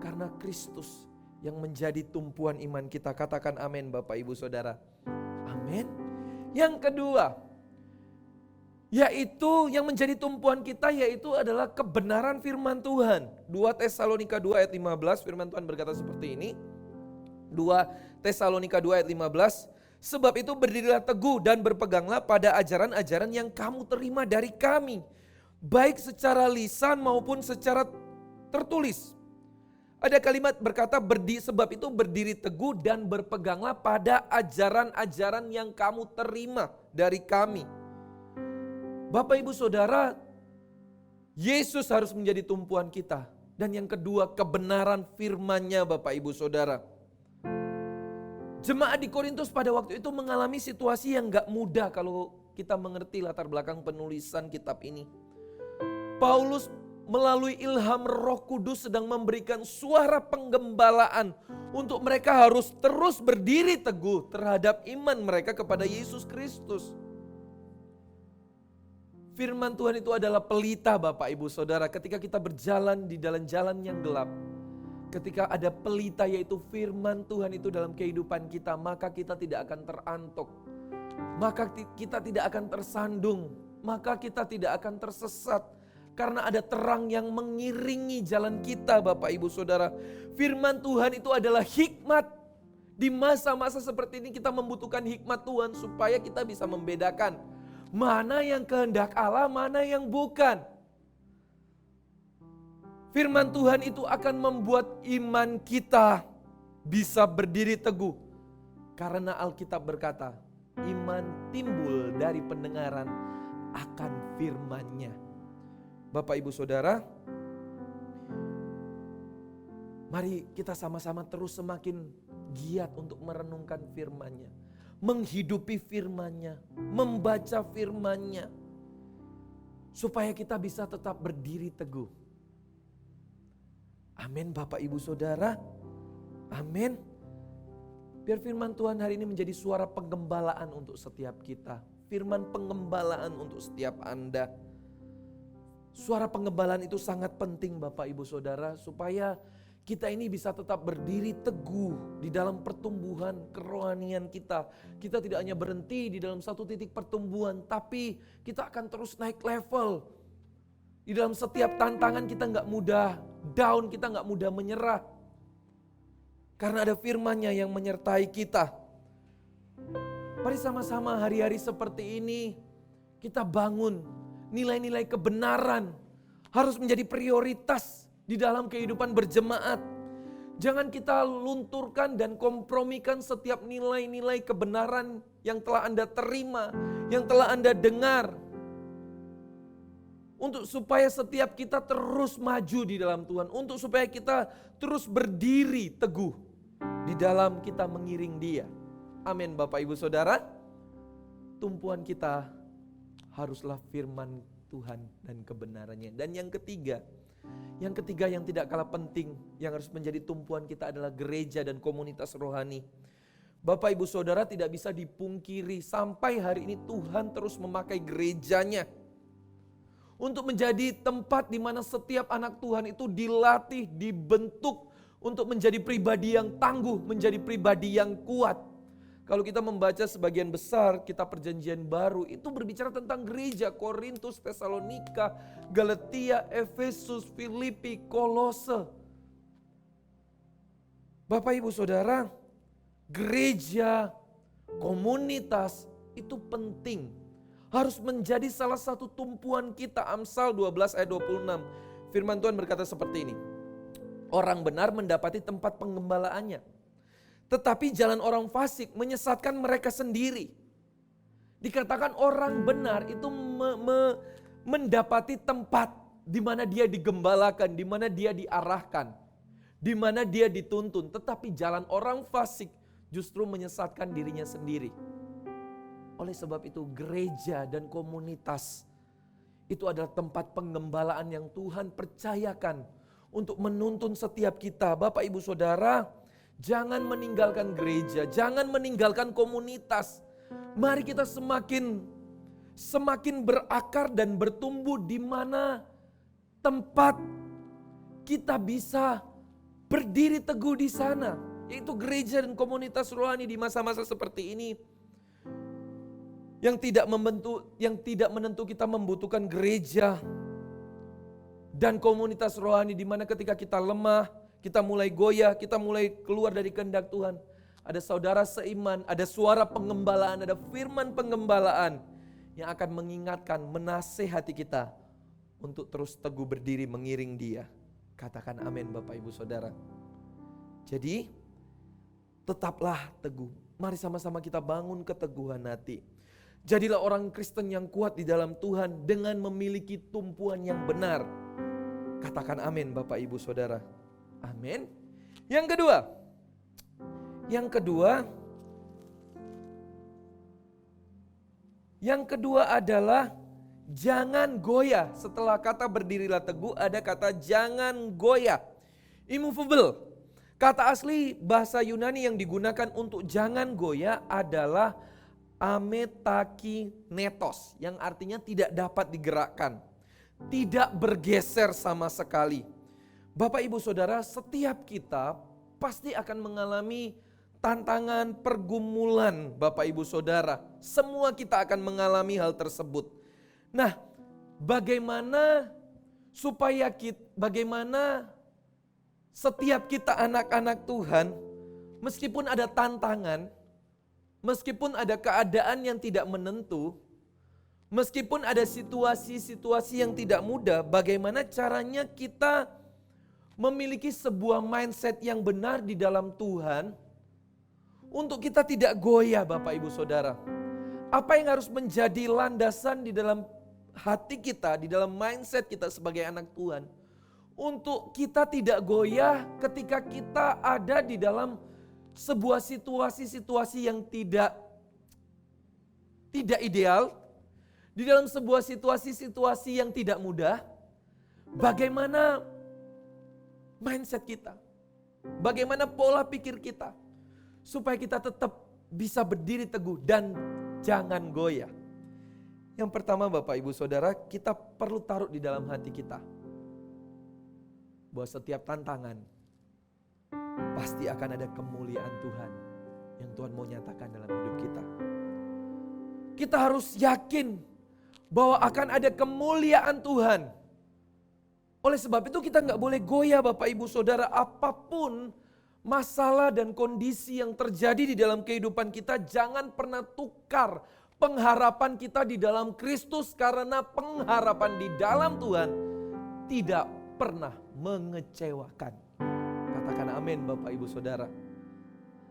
Karena Kristus yang menjadi tumpuan iman kita. Katakan amin Bapak Ibu Saudara. Amin. Yang kedua, yaitu yang menjadi tumpuan kita yaitu adalah kebenaran firman Tuhan. 2 Tesalonika 2 ayat 15 firman Tuhan berkata seperti ini. 2 Tesalonika 2 ayat 15. Sebab itu berdirilah teguh dan berpeganglah pada ajaran-ajaran yang kamu terima dari kami. Baik secara lisan maupun secara tertulis. Ada kalimat berkata sebab itu berdiri teguh dan berpeganglah pada ajaran-ajaran yang kamu terima dari kami. Bapak Ibu Saudara, Yesus harus menjadi tumpuan kita. Dan yang kedua, kebenaran firman-Nya Bapak Ibu Saudara. Jemaat di Korintus pada waktu itu mengalami situasi yang gak mudah kalau kita mengerti latar belakang penulisan kitab ini. Paulus melalui ilham Roh Kudus sedang memberikan suara penggembalaan untuk mereka harus terus berdiri teguh terhadap iman mereka kepada Yesus Kristus. Firman Tuhan itu adalah pelita Bapak Ibu Saudara. Ketika kita berjalan di dalam jalan yang gelap, ketika ada pelita yaitu firman Tuhan itu dalam kehidupan kita, maka kita tidak akan terantuk, maka kita tidak akan tersandung, maka kita tidak akan tersesat. Karena ada terang yang mengiringi jalan kita Bapak Ibu Saudara. Firman Tuhan itu adalah hikmat. Di masa-masa seperti ini kita membutuhkan hikmat Tuhan supaya kita bisa membedakan mana yang kehendak Allah, mana yang bukan. Firman Tuhan itu akan membuat iman kita bisa berdiri teguh. Karena Alkitab berkata, iman timbul dari pendengaran akan firman-Nya. Bapak Ibu Saudara, mari kita sama-sama terus semakin giat untuk merenungkan firman-Nya, menghidupi firman-Nya, membaca firman-Nya, supaya kita bisa tetap berdiri teguh. Amin Bapak Ibu Saudara, amin. Biar firman Tuhan hari ini menjadi suara penggembalaan untuk setiap kita, firman penggembalaan untuk setiap Anda. Suara penggembalaan itu sangat penting Bapak Ibu Saudara, supaya kita ini bisa tetap berdiri teguh di dalam pertumbuhan kerohanian kita. Kita tidak hanya berhenti di dalam satu titik pertumbuhan, tapi kita akan terus naik level. Di dalam setiap tantangan kita nggak mudah down, kita nggak mudah menyerah. Karena ada firman-Nya yang menyertai kita. Mari sama-sama hari-hari seperti ini kita bangun nilai-nilai kebenaran harus menjadi prioritas di dalam kehidupan berjemaat. Jangan kita lunturkan dan kompromikan setiap nilai-nilai kebenaran yang telah Anda terima, yang telah Anda dengar. Untuk supaya setiap kita terus maju di dalam Tuhan. Untuk supaya kita terus berdiri teguh di dalam kita mengiring Dia. Amin Bapak Ibu Saudara. Tumpuan kita haruslah firman Tuhan dan kebenarannya. Dan yang ketiga yang tidak kalah penting, yang harus menjadi tumpuan kita adalah gereja dan komunitas rohani. Bapak Ibu Saudara, tidak bisa dipungkiri sampai hari ini Tuhan terus memakai gerejanya untuk menjadi tempat di mana setiap anak Tuhan itu dilatih, dibentuk untuk menjadi pribadi yang tangguh, menjadi pribadi yang kuat. Kalau kita membaca sebagian besar kitab Perjanjian Baru, itu berbicara tentang gereja, Korintus, Tesalonika, Galatia, Efesus, Filipi, Kolose. Bapak Ibu Saudara, gereja, komunitas itu penting. Harus menjadi salah satu tumpuan kita. Amsal 12 ayat 26. Firman Tuhan berkata seperti ini. Orang benar mendapati tempat penggembalaannya, tetapi jalan orang fasik menyesatkan mereka sendiri. Dikatakan orang benar itu mendapati tempat di mana dia digembalakan, di mana dia diarahkan, di mana dia dituntun. Tetapi jalan orang fasik justru menyesatkan dirinya sendiri. Oleh sebab itu gereja dan komunitas itu adalah tempat penggembalaan yang Tuhan percayakan untuk menuntun setiap kita. Bapak Ibu Saudara, jangan meninggalkan gereja, jangan meninggalkan komunitas. Mari kita semakin berakar dan bertumbuh di mana tempat kita bisa berdiri teguh di sana, yaitu gereja dan komunitas rohani di masa-masa seperti ini. Yang tidak menentu kita membutuhkan gereja dan komunitas rohani di mana ketika kita lemah, kita mulai goyah, kita mulai keluar dari kehendak Tuhan. Ada saudara seiman, ada suara pengembalaan, ada firman pengembalaan yang akan mengingatkan, menasehati kita untuk terus teguh berdiri mengiring Dia. Katakan amin Bapak Ibu Saudara. Jadi tetaplah teguh. Mari sama-sama kita bangun keteguhan hati. Jadilah orang Kristen yang kuat di dalam Tuhan dengan memiliki tumpuan yang benar. Katakan amin Bapak Ibu Saudara. Amin. Yang kedua adalah jangan goyah. Setelah kata berdirilah teguh ada kata jangan goyah. Immovable. Kata asli bahasa Yunani yang digunakan untuk jangan goyah adalah ametakinetos, yang artinya tidak dapat digerakkan, tidak bergeser sama sekali. Bapak Ibu Saudara, setiap kita pasti akan mengalami tantangan, pergumulan Bapak Ibu Saudara. Semua kita akan mengalami hal tersebut. Nah, bagaimana setiap kita anak-anak Tuhan, meskipun ada tantangan, meskipun ada keadaan yang tidak menentu, meskipun ada situasi-situasi yang tidak mudah, bagaimana caranya kita memiliki sebuah mindset yang benar di dalam Tuhan untuk kita tidak goyah Bapak Ibu Saudara. Apa yang harus menjadi landasan di dalam hati kita, di dalam mindset kita sebagai anak Tuhan, untuk kita tidak goyah ketika kita ada di dalam sebuah situasi-situasi yang tidak ideal, di dalam sebuah situasi-situasi yang tidak mudah. Bagaimana mindset kita, bagaimana pola pikir kita, supaya kita tetap bisa berdiri teguh dan jangan goyah. Yang pertama Bapak Ibu Saudara, kita perlu taruh di dalam hati kita bahwa setiap tantangan pasti akan ada kemuliaan Tuhan yang Tuhan mau nyatakan dalam hidup kita. Kita harus yakin bahwa akan ada kemuliaan Tuhan. Oleh sebab itu kita nggak boleh goyah Bapak Ibu Saudara, apapun masalah dan kondisi yang terjadi di dalam kehidupan kita, jangan pernah tukar pengharapan kita di dalam Kristus, karena pengharapan di dalam Tuhan tidak pernah mengecewakan. Katakan amin Bapak Ibu Saudara.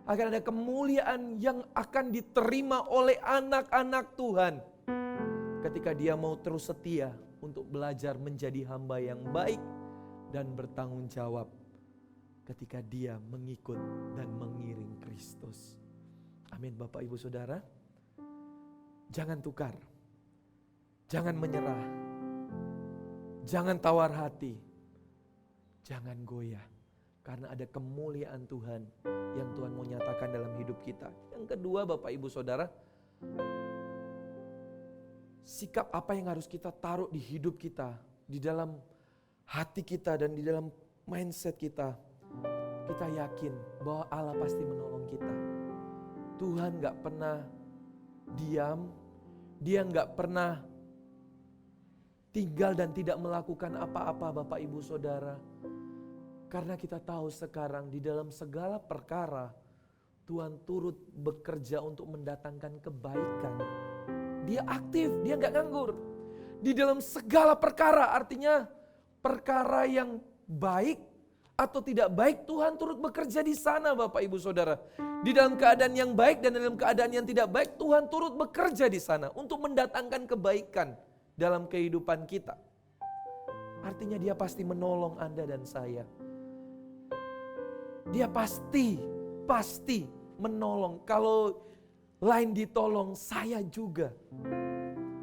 Akan ada kemuliaan yang akan diterima oleh anak-anak Tuhan ketika dia mau terus setia untuk belajar menjadi hamba yang baik dan bertanggung jawab ketika dia mengikut dan mengiring Kristus. Amin Bapak Ibu Saudara. Jangan tukar, jangan menyerah, jangan tawar hati, jangan goyah. Karena ada kemuliaan Tuhan yang Tuhan mau nyatakan dalam hidup kita. Yang kedua Bapak Ibu Saudara, sikap apa yang harus kita taruh di hidup kita, di dalam hati kita dan di dalam mindset kita. Kita yakin bahwa Allah pasti menolong kita. Tuhan gak pernah diam, dia gak pernah tinggal dan tidak melakukan apa-apa Bapak Ibu Saudara. Karena kita tahu sekarang di dalam segala perkara Tuhan turut bekerja untuk mendatangkan kebaikan. Dia aktif, dia gak nganggur. Di dalam segala perkara, artinya perkara yang baik atau tidak baik, Tuhan turut bekerja di sana Bapak Ibu Saudara. Di dalam keadaan yang baik dan dalam keadaan yang tidak baik, Tuhan turut bekerja di sana untuk mendatangkan kebaikan dalam kehidupan kita. Artinya dia pasti menolong Anda dan saya. Dia pasti menolong. Kalau lain ditolong, saya juga.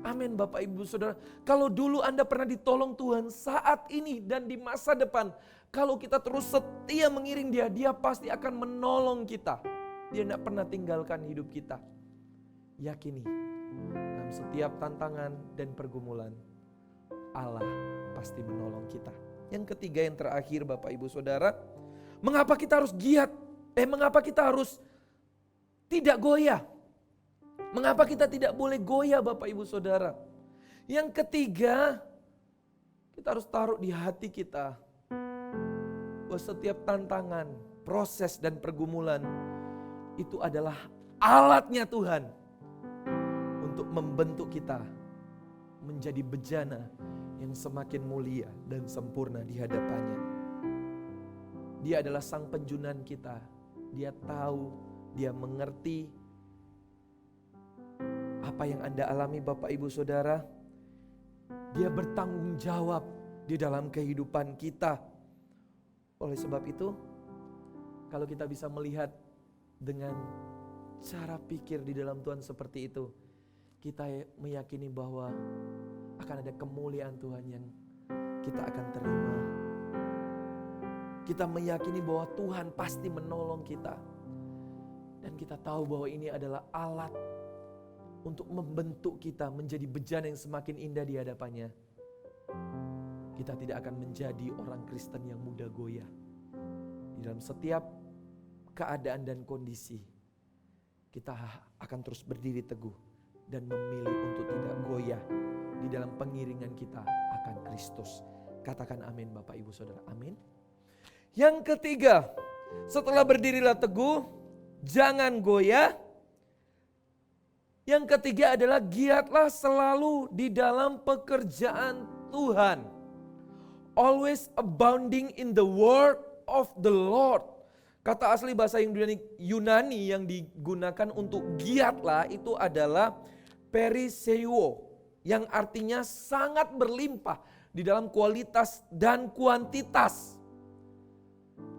Amin Bapak Ibu Saudara. Kalau dulu Anda pernah ditolong Tuhan, saat ini dan di masa depan, kalau kita terus setia mengiring dia, dia pasti akan menolong kita. Dia tidak pernah tinggalkan hidup kita. Yakini, dalam setiap tantangan dan pergumulan, Allah pasti menolong kita. Yang ketiga, yang terakhir Bapak Ibu Saudara, mengapa kita harus giat? Mengapa kita harus tidak goyah? Mengapa kita tidak boleh goyah Bapak Ibu Saudara? Yang ketiga, kita harus taruh di hati kita bahwa setiap tantangan, proses dan pergumulan itu adalah alatnya Tuhan untuk membentuk kita menjadi bejana yang semakin mulia dan sempurna di hadapannya. Dia adalah sang penjunan kita. Dia tahu, dia mengerti apa yang Anda alami Bapak Ibu Saudara. Dia bertanggung jawab di dalam kehidupan kita. Oleh sebab itu, kalau kita bisa melihat dengan cara pikir di dalam Tuhan seperti itu, kita meyakini bahwa akan ada kemuliaan Tuhan yang kita akan terima. Kita meyakini bahwa Tuhan pasti menolong kita. Dan kita tahu bahwa ini adalah alat untuk membentuk kita menjadi bejana yang semakin indah di hadapannya. Kita tidak akan menjadi orang Kristen yang mudah goyah. Di dalam setiap keadaan dan kondisi, kita akan terus berdiri teguh dan memilih untuk tidak goyah di dalam pengiringan kita akan Kristus. Katakan amin Bapak Ibu Saudara, amin. Yang ketiga, setelah berdirilah teguh, jangan goyah. Yang ketiga adalah giatlah selalu di dalam pekerjaan Tuhan. Always abounding in the word of the Lord. Kata asli bahasa Yunani yang digunakan untuk giatlah itu adalah periseuo, yang artinya sangat berlimpah di dalam kualitas dan kuantitas.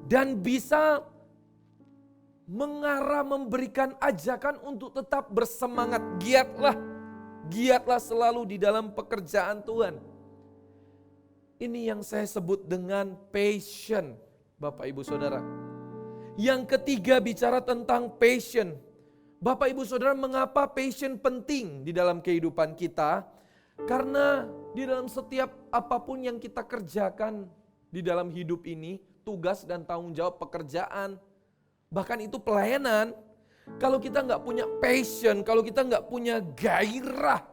Dan bisa mengarah, memberikan ajakan untuk tetap bersemangat. Giatlah selalu di dalam pekerjaan Tuhan. Ini yang saya sebut dengan passion, Bapak Ibu Saudara. Yang ketiga bicara tentang passion. Bapak Ibu Saudara, mengapa passion penting di dalam kehidupan kita? Karena di dalam setiap apapun yang kita kerjakan di dalam hidup ini, tugas dan tanggung jawab pekerjaan, bahkan itu pelayanan. Kalau kita nggak punya passion, kalau kita nggak punya gairah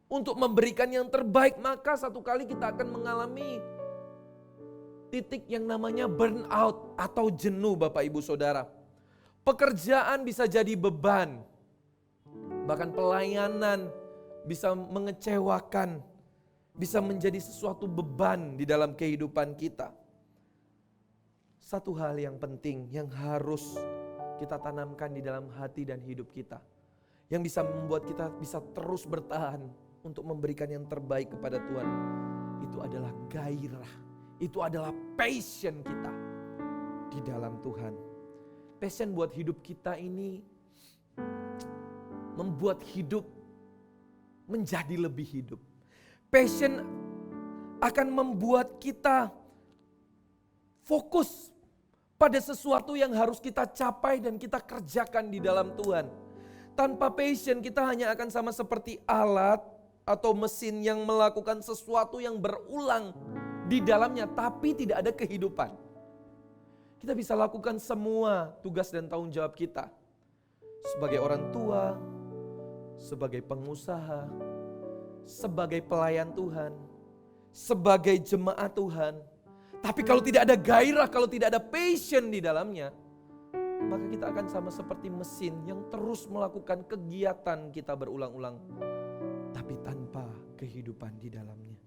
untuk memberikan yang terbaik, maka satu kali kita akan mengalami titik yang namanya burnout atau jenuh, Bapak Ibu Saudara. Pekerjaan bisa jadi beban, bahkan pelayanan bisa mengecewakan, bisa menjadi sesuatu beban di dalam kehidupan kita. Satu hal yang penting yang harus kita tanamkan di dalam hati dan hidup kita, yang bisa membuat kita bisa terus bertahan untuk memberikan yang terbaik kepada Tuhan, itu adalah gairah, itu adalah passion kita di dalam Tuhan. Passion buat hidup kita ini membuat hidup menjadi lebih hidup. Passion akan membuat kita fokus pada sesuatu yang harus kita capai dan kita kerjakan di dalam Tuhan. Tanpa passion kita hanya akan sama seperti alat atau mesin yang melakukan sesuatu yang berulang di dalamnya tapi tidak ada kehidupan. Kita bisa lakukan semua tugas dan tanggung jawab kita sebagai orang tua, sebagai pengusaha, sebagai pelayan Tuhan, sebagai jemaat Tuhan. Tapi kalau tidak ada gairah, kalau tidak ada passion di dalamnya, maka kita akan sama seperti mesin yang terus melakukan kegiatan kita berulang-ulang, tapi tanpa kehidupan di dalamnya.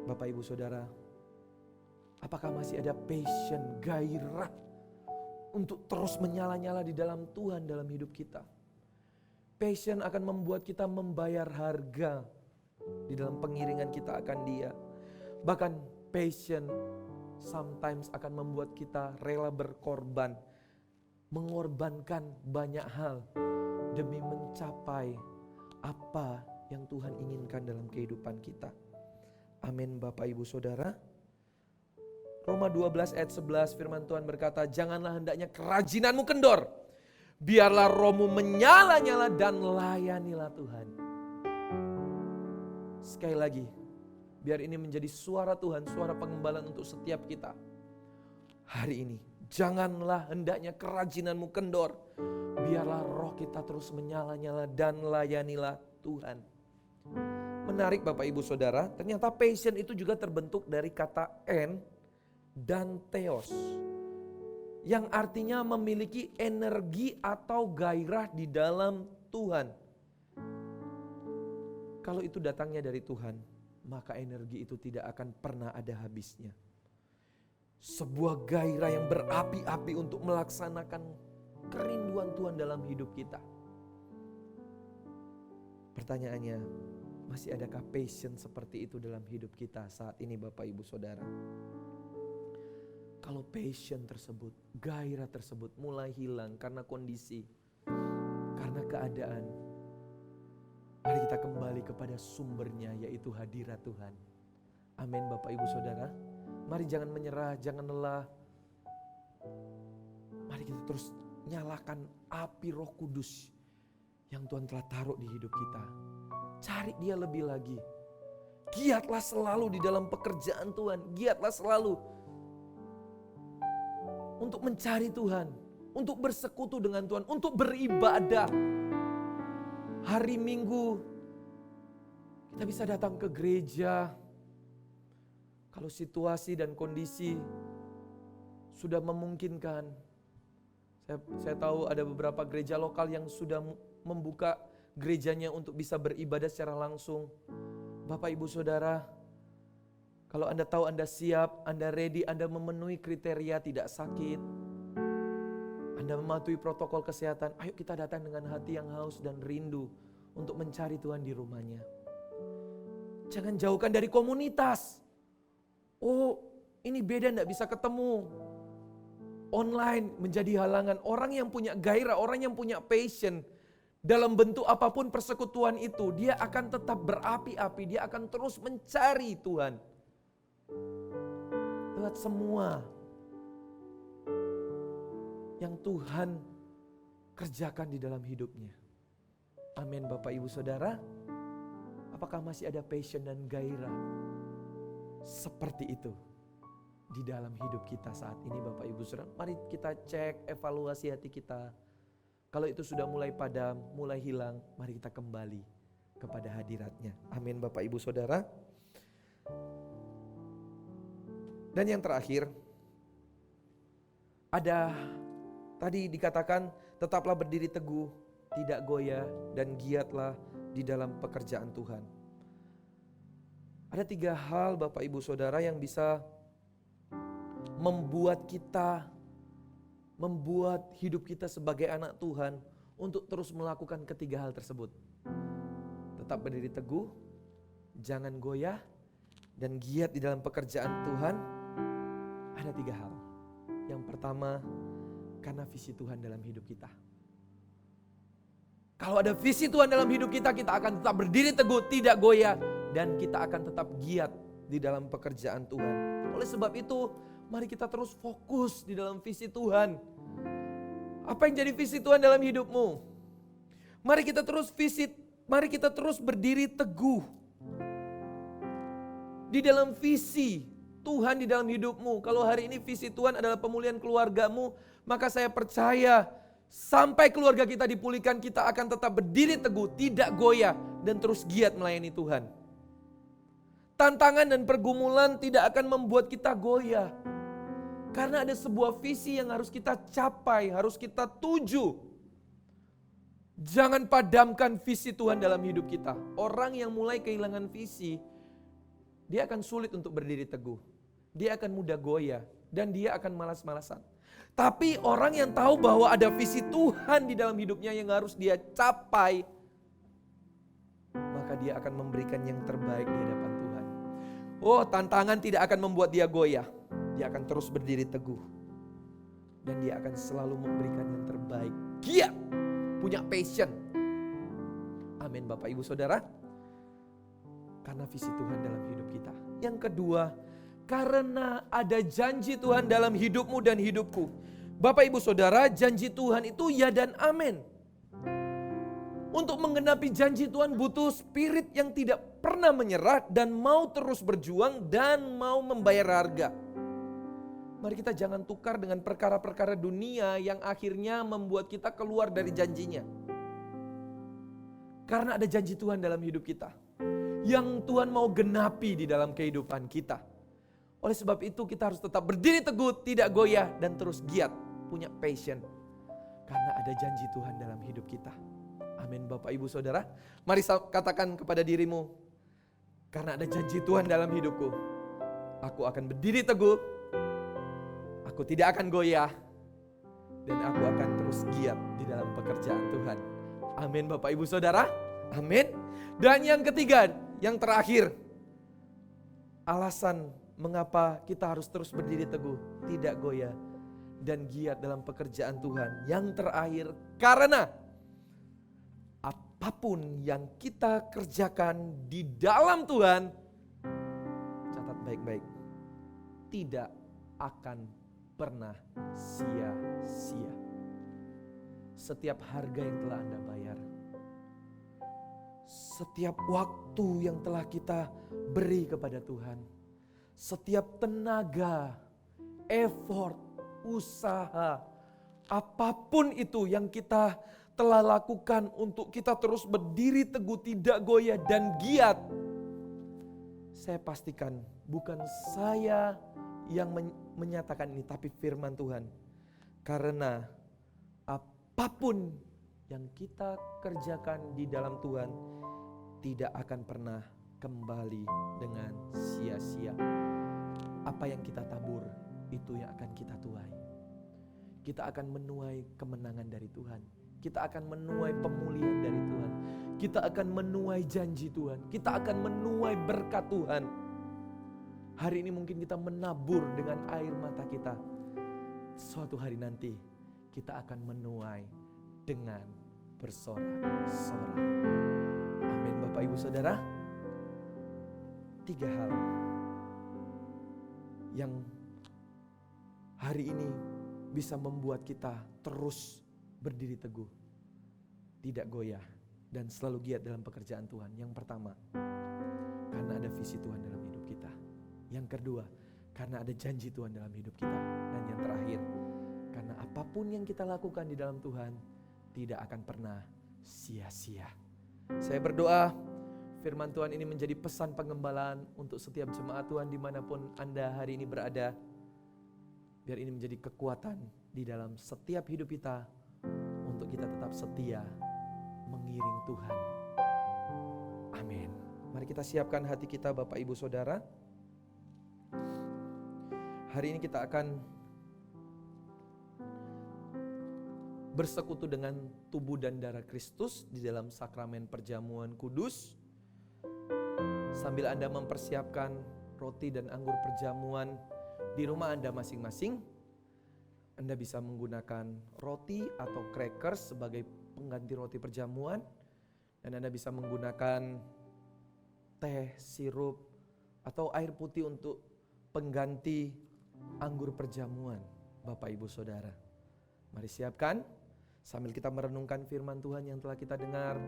Bapak Ibu Saudara, apakah masih ada passion, gairah untuk terus menyala-nyala di dalam Tuhan dalam hidup kita? Passion akan membuat kita membayar harga di dalam pengiringan kita akan Dia. Bahkan passion sometimes akan membuat kita rela berkorban, mengorbankan banyak hal demi mencapai apa yang Tuhan inginkan dalam kehidupan kita. Amin Bapak Ibu Saudara. Roma 12 ayat 11 firman Tuhan berkata, janganlah hendaknya kerajinanmu kendor, biarlah rohmu menyala-nyala dan layanilah Tuhan. Sekali lagi, biar ini menjadi suara Tuhan, suara pengembalaan untuk setiap kita. Hari ini, janganlah hendaknya kerajinanmu kendor, biarlah roh kita terus menyala-nyala dan layanilah Tuhan. Menarik Bapak Ibu Saudara, ternyata passion itu juga terbentuk dari kata en dan theos, yang artinya memiliki energi atau gairah di dalam Tuhan. Kalau itu datangnya dari Tuhan, maka energi itu tidak akan pernah ada habisnya. Sebuah gairah yang berapi-api untuk melaksanakan kerinduan Tuhan dalam hidup kita. Pertanyaannya, masih adakah passion seperti itu dalam hidup kita saat ini Bapak Ibu Saudara? Kalau passion tersebut, gairah tersebut mulai hilang karena kondisi, karena keadaan, mari kita kembali kepada sumbernya, yaitu hadirat Tuhan. Amin Bapak Ibu Saudara. Mari jangan menyerah, jangan lelah. Mari kita terus nyalakan api Roh Kudus yang Tuhan telah taruh di hidup kita. Cari Dia lebih lagi. Giatlah selalu di dalam pekerjaan Tuhan. Giatlah selalu untuk mencari Tuhan, untuk bersekutu dengan Tuhan, untuk beribadah. Hari Minggu kita bisa datang ke gereja. Kalau situasi dan kondisi sudah memungkinkan. Saya tahu ada beberapa gereja lokal yang sudah membuka gerejanya untuk bisa beribadah secara langsung. Bapak Ibu Saudara, kalau Anda tahu Anda siap, Anda ready, Anda memenuhi kriteria tidak sakit, Anda mematuhi protokol kesehatan, ayo kita datang dengan hati yang haus dan rindu untuk mencari Tuhan di rumahnya. Jangan jauhkan dari komunitas. Oh, ini beda, enggak bisa ketemu. Online menjadi halangan. Orang yang punya gairah, orang yang punya passion, dalam bentuk apapun persekutuan itu, dia akan tetap berapi-api, dia akan terus mencari Tuhan. Lewat semua yang Tuhan kerjakan di dalam hidupnya. Amin Bapak Ibu Saudara. Apakah masih ada passion dan gairah seperti itu di dalam hidup kita saat ini Bapak Ibu Saudara. Mari kita cek, evaluasi hati kita. Kalau itu sudah mulai padam, mulai hilang, mari kita kembali kepada hadiratnya. Amin Bapak Ibu Saudara. Dan yang terakhir, ada tadi dikatakan tetaplah berdiri teguh, tidak goyah dan giatlah di dalam pekerjaan Tuhan. Ada 3 hal Bapak Ibu Saudara yang bisa membuat hidup kita sebagai anak Tuhan untuk terus melakukan ketiga hal tersebut. Tetap berdiri teguh, jangan goyah, dan giat di dalam pekerjaan Tuhan. Ada 3 hal. Yang pertama, karena visi Tuhan dalam hidup kita. Kalau ada visi Tuhan dalam hidup kita, kita akan tetap berdiri teguh, tidak goyah, dan kita akan tetap giat di dalam pekerjaan Tuhan. Oleh sebab itu, mari kita terus fokus di dalam visi Tuhan. Apa yang jadi visi Tuhan dalam hidupmu? Mari kita terus berdiri teguh di dalam visi Tuhan di dalam hidupmu. Kalau hari ini visi Tuhan adalah pemulihan keluargamu, maka saya percaya sampai keluarga kita dipulihkan, kita akan tetap berdiri teguh, tidak goyah, dan terus giat melayani Tuhan. Tantangan dan pergumulan tidak akan membuat kita goyah. Karena ada sebuah visi yang harus kita capai, harus kita tuju. Jangan padamkan visi Tuhan dalam hidup kita. Orang yang mulai kehilangan visi, dia akan sulit untuk berdiri teguh. Dia akan mudah goyah dan dia akan malas-malasan. Tapi orang yang tahu bahwa ada visi Tuhan di dalam hidupnya yang harus dia capai, maka dia akan memberikan yang terbaik di hadapan Tuhan. Oh, tantangan tidak akan membuat dia goyah. Dia akan terus berdiri teguh. Dan dia akan selalu memberikan yang terbaik. Giat, punya passion. Amin Bapak Ibu Saudara. Karena visi Tuhan dalam hidup kita. Yang kedua, karena ada janji Tuhan dalam hidupmu dan hidupku. Bapak Ibu Saudara, janji Tuhan itu ya dan amin. Untuk menggenapi janji Tuhan butuh spirit yang tidak pernah menyerah dan mau terus berjuang dan mau membayar harga. Mari kita jangan tukar dengan perkara-perkara dunia yang akhirnya membuat kita keluar dari janjinya. Karena ada janji Tuhan dalam hidup kita. Yang Tuhan mau genapi di dalam kehidupan kita. Oleh sebab itu kita harus tetap berdiri teguh, tidak goyah dan terus giat. Punya passion. Karena ada janji Tuhan dalam hidup kita. Amin Bapak Ibu Saudara. Mari katakan kepada dirimu. Karena ada janji Tuhan dalam hidupku. Aku akan berdiri teguh. Aku tidak akan goyah. Dan aku akan terus giat di dalam pekerjaan Tuhan. Amin Bapak Ibu Saudara. Amin. Dan yang ketiga, yang terakhir. Alasan mengapa kita harus terus berdiri teguh. Tidak goyah. Dan giat dalam pekerjaan Tuhan. Yang terakhir, karena apapun yang kita kerjakan di dalam Tuhan, catat baik-baik, tidak akan pernah sia-sia. Setiap harga yang telah Anda bayar, setiap waktu yang telah kita beri kepada Tuhan, setiap tenaga, effort, usaha, apapun itu yang kita telah lakukan untuk kita terus berdiri teguh, tidak goyah dan giat. Saya pastikan bukan saya yang menyatakan ini, tapi firman Tuhan. Karena apapun yang kita kerjakan di dalam Tuhan tidak akan pernah kembali dengan sia-sia. Apa yang kita tabur, itu yang akan kita tuai. Kita akan menuai kemenangan dari Tuhan. Kita akan menuai pemulihan dari Tuhan. Kita akan menuai janji Tuhan. Kita akan menuai berkat Tuhan. Hari ini mungkin kita menabur dengan air mata kita. Suatu hari nanti kita akan menuai dengan bersorak-sorak. Amin Bapak Ibu Saudara. 3 hal yang hari ini bisa membuat kita terus berdiri teguh, tidak goyah, dan selalu giat dalam pekerjaan Tuhan. Yang pertama, karena ada visi Tuhan dalam hidup kita. Yang kedua, Karena ada janji Tuhan dalam hidup kita. Dan yang terakhir, karena apapun yang kita lakukan di dalam Tuhan tidak akan pernah sia-sia. Saya berdoa firman Tuhan ini menjadi pesan pengembalaan untuk setiap jemaat Tuhan dimanapun Anda hari ini berada. Biar ini menjadi kekuatan di dalam setiap hidup kita untuk kita tetap setia mengiring Tuhan. Amin. Mari kita siapkan hati kita Bapak Ibu Saudara. Hari ini kita akan bersekutu dengan tubuh dan darah Kristus di dalam sakramen perjamuan kudus. Sambil Anda mempersiapkan roti dan anggur perjamuan di rumah Anda masing-masing, Anda bisa menggunakan roti atau crackers sebagai pengganti roti perjamuan, dan Anda bisa menggunakan teh, sirup, atau air putih untuk pengganti anggur perjamuan, Bapak Ibu Saudara. Mari siapkan sambil kita merenungkan firman Tuhan yang telah kita dengar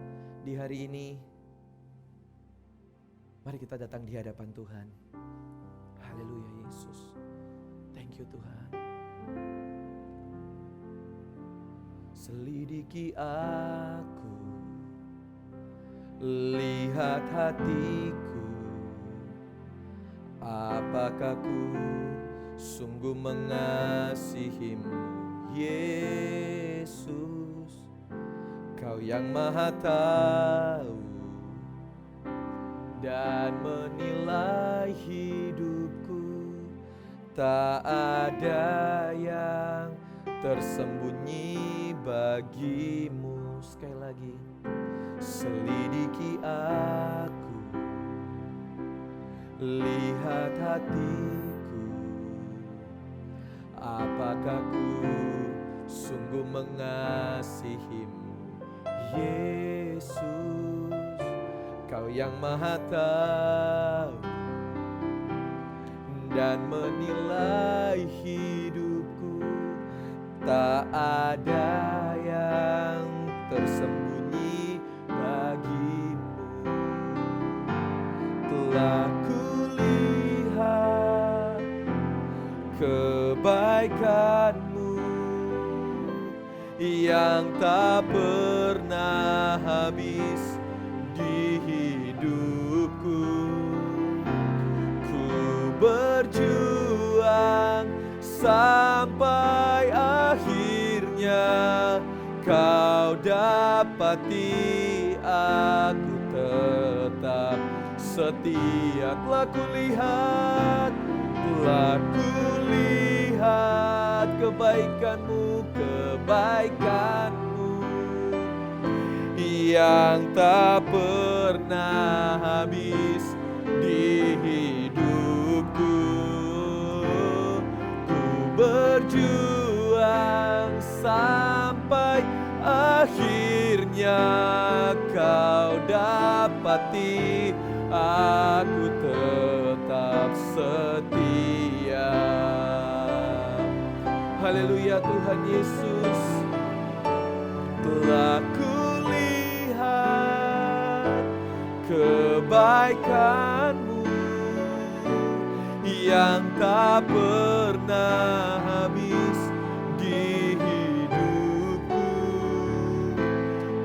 di hari ini. Mari kita datang di hadapan Tuhan. Haleluya Yesus. Thank you Tuhan. Selidiki aku, lihat hatiku, apakah ku sungguh mengasihimu Yesus. Kau yang Maha Tahu dan menilai hidupku, tak ada yang tersembunyi bagimu. Sekali lagi, selidiki aku, lihat hatiku, apakah ku sungguh mengasihimu Yesus. Kau yang Maha Tahu dan menilai hidupku, tak ada yang tersembunyi bagimu. Telah kulihat kebaikanmu yang tak pernah habis di hidupku. Ku berjuang sampai akhirnya kau dapati aku tetap setia. Telah kulihat kebaikanmu yang tak pernah habis di hidupku. Ku berjuang sampai akhirnya kau dapati aku tetap setia. Haleluya Tuhan Yesus. Telah kulihat kebaikanmu yang tak pernah habis di hidupku.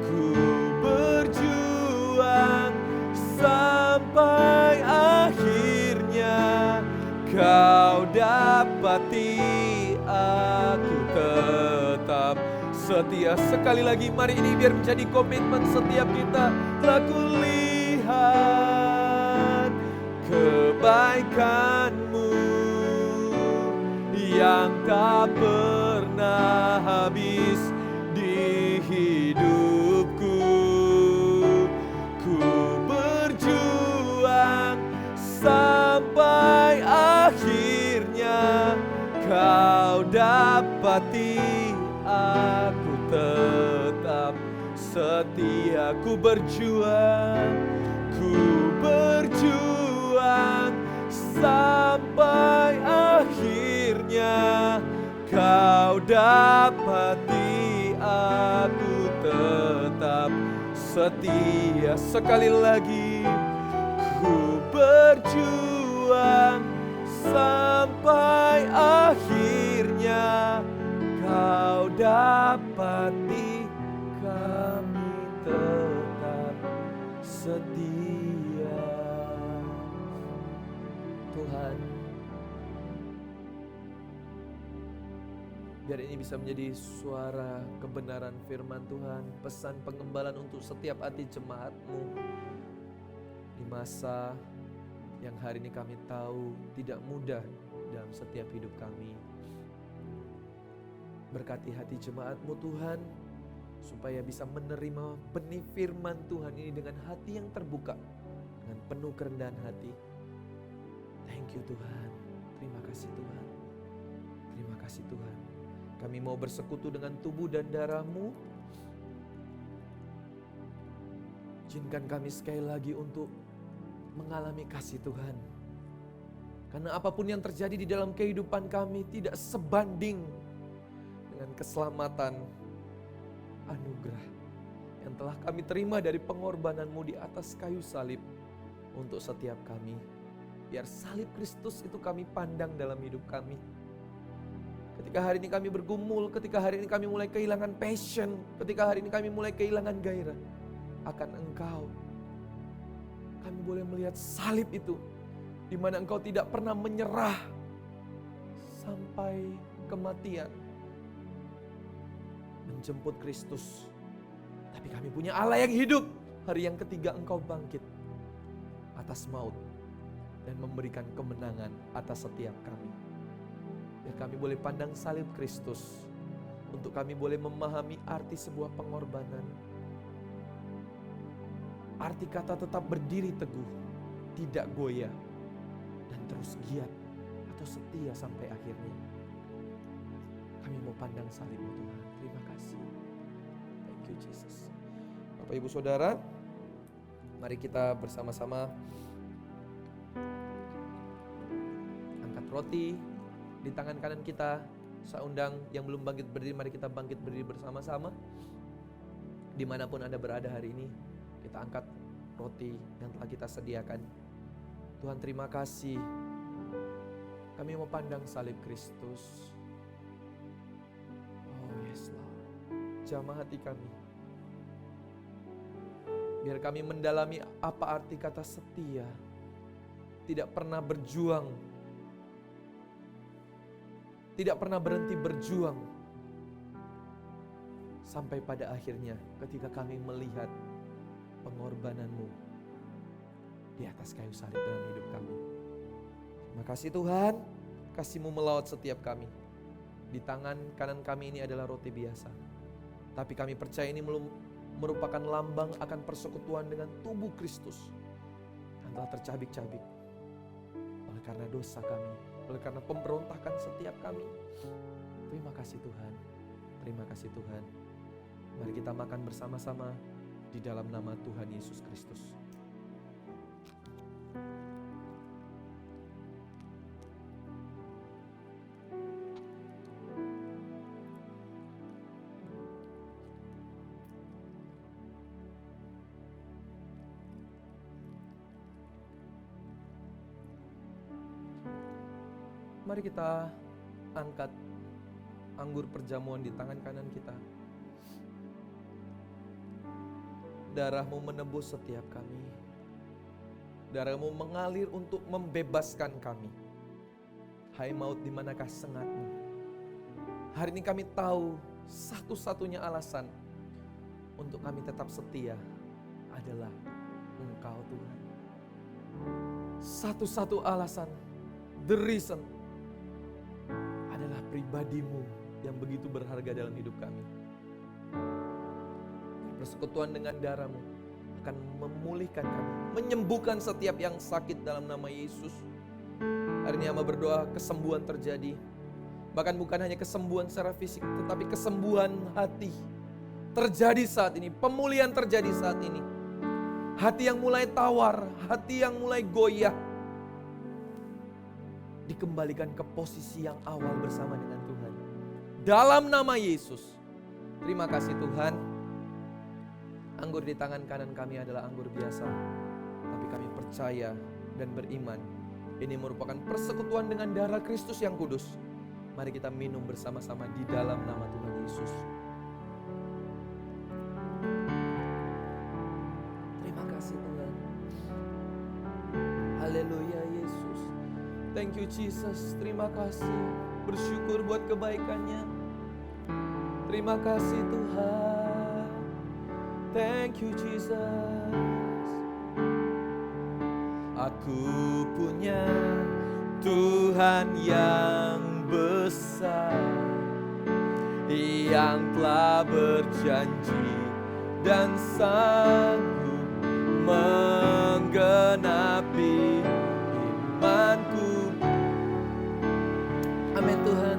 Ku berjuang sampai akhirnya kau dapati aku tetap setia. Sekali lagi mari ini biar menjadi komitmen setiap kita. Telah kulihat kebaikanmu yang tak pernah habis di hidupku. Ku berjuang sampai akhirnya kau dapati aku tetap setia. Ku berjuang sampai akhirnya kau dapati aku tetap setia. Sekali lagi, ku berjuang sampai dapati kami tetap setia. Tuhan, biar ini bisa menjadi suara kebenaran firman Tuhan, pesan pengembalaan untuk setiap hati jemaat-Mu di masa yang hari ini kami tahu tidak mudah dalam setiap hidup kami. Berkati hati jemaat-Mu Tuhan, supaya bisa menerima benih firman Tuhan ini dengan hati yang terbuka, dengan penuh kerendahan hati. Thank you Tuhan, terima kasih Tuhan, terima kasih Tuhan. Kami mau bersekutu dengan tubuh dan darah-Mu. Izinkan kami sekali lagi untuk mengalami kasih Tuhan. Karena apapun yang terjadi di dalam kehidupan kami tidak sebanding dengan keselamatan, anugerah yang telah kami terima dari pengorbanan-Mu di atas kayu salib untuk setiap kami. Biar salib Kristus itu kami pandang dalam hidup kami. Ketika hari ini kami bergumul, ketika hari ini kami mulai kehilangan passion, ketika hari ini kami mulai kehilangan gairah akan Engkau, kami boleh melihat salib itu, di mana Engkau tidak pernah menyerah sampai kematian, menjemput Kristus. Tapi kami punya Allah yang hidup. Hari yang ketiga Engkau bangkit atas maut dan memberikan kemenangan atas setiap kami. Biar kami boleh pandang salib Kristus, untuk kami boleh memahami arti sebuah pengorbanan. Arti kata tetap berdiri teguh, tidak goyah, dan terus giat atau setia sampai akhirnya. Kami mau pandang salib-Mu Tuhan. Terima kasih. Thank you Jesus. Bapak Ibu Saudara, mari kita bersama-sama angkat roti di tangan kanan kita. Saya undang yang belum bangkit berdiri, mari kita bangkit berdiri bersama-sama. Dimanapun Anda berada hari ini, kita angkat roti yang telah kita sediakan. Tuhan, terima kasih. Kami mau pandang salib Kristus. Oh yes Lord, jamah hati kami. Biar kami mendalami apa arti kata setia. Tidak pernah berjuang, tidak pernah berhenti berjuang, sampai pada akhirnya ketika kami melihat pengorbanan-Mu di atas kayu salib dalam hidup kami. Terima kasih Tuhan, kasih-Mu melawat setiap kami. Di tangan kanan kami ini adalah roti biasa, tapi kami percaya ini merupakan lambang akan persekutuan dengan tubuh Kristus yang telah tercabik-cabik oleh karena dosa kami, oleh karena pemberontakan setiap kami. Terima kasih Tuhan, terima kasih Tuhan. Mari kita makan bersama-sama di dalam nama Tuhan Yesus Kristus. Mari kita angkat anggur perjamuan di tangan kanan kita. Darah-Mu menebus setiap kami. Darah-Mu mengalir untuk membebaskan kami. Hai maut, di manakah sengat-Mu? Hari ini kami tahu satu-satunya alasan untuk kami tetap setia adalah Engkau Tuhan. Satu-satu alasan, the reason, adalah pribadi-Mu yang begitu berharga dalam hidup kami. Persekutuan dengan darah-Mu akan memulihkan kami, menyembuhkan setiap yang sakit dalam nama Yesus. Hari ini hamba berdoa kesembuhan terjadi. Bahkan bukan hanya kesembuhan secara fisik, tetapi kesembuhan hati terjadi saat ini. Pemulihan terjadi saat ini. Hati yang mulai tawar, hati yang mulai goyah, dikembalikan ke posisi yang awal bersama dengan Tuhan. Dalam nama Yesus. Terima kasih Tuhan. Anggur di tangan kanan kami adalah anggur biasa, tapi kami percaya dan beriman ini merupakan persekutuan dengan darah Kristus yang kudus. Mari kita minum bersama-sama di dalam nama Tuhan Yesus. Thank you Jesus, terima kasih. Bersyukur buat kebaikannya. Terima kasih Tuhan. Thank you Jesus. Aku punya Tuhan yang besar, yang telah berjanji dan sanggup menggenapi imanku. Amin Tuhan.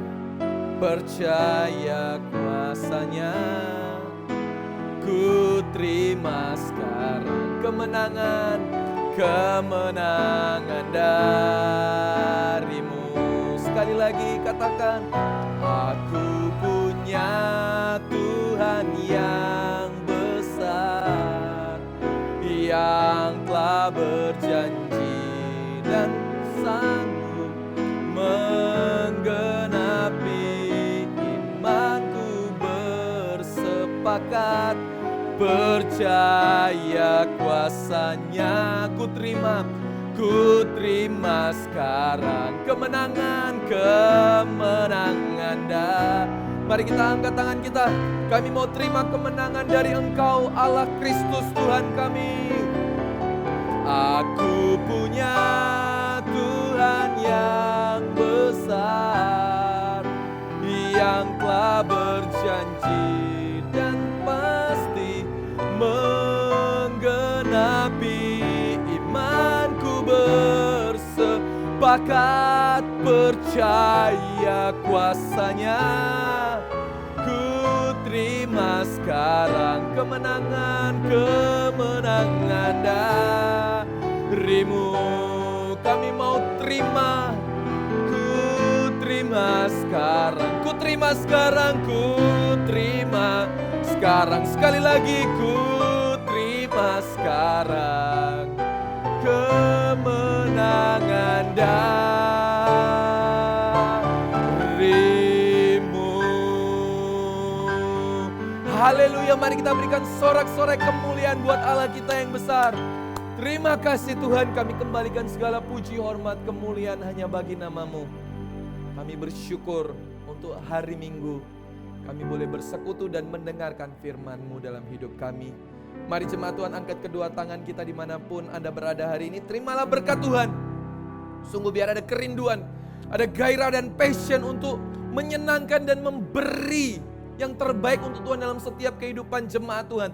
Percaya kuasanya, ku terima sekarang kemenangan darimu. Sekali lagi katakan, aku punya Tuhan yang besar, yang telah berjanji dan sanggup menggenapi imanku. Bersepakat percaya kuasanya, ku terima sekarang kemenangan Mari kita angkat tangan kita. Kami mau terima kemenangan dari Engkau Allah Kristus Tuhan kami. Aku punya Tuhan yang besar, yang telah berjanji dan pasti menggenapi imanku. Bersepakat percaya kuasanya, ku terima sekarang kemenangan darimu. Kami mau terima, ku terima sekarang, ku terima sekarang, sekali lagi ku terima sekarang kemenangan darimu. Haleluya, mari kita berikan sorak-sorai kemuliaan buat Allah kita yang besar. Terima kasih Tuhan, kami kembalikan segala puji, hormat, kemuliaan hanya bagi nama-Mu. Kami bersyukur untuk hari Minggu kami boleh bersekutu dan mendengarkan firman-Mu dalam hidup kami. Mari jemaat Tuhan angkat kedua tangan kita dimanapun Anda berada hari ini. Terimalah berkat Tuhan. Sungguh biar ada kerinduan, ada gairah dan passion untuk menyenangkan dan memberi yang terbaik untuk Tuhan dalam setiap kehidupan jemaat Tuhan.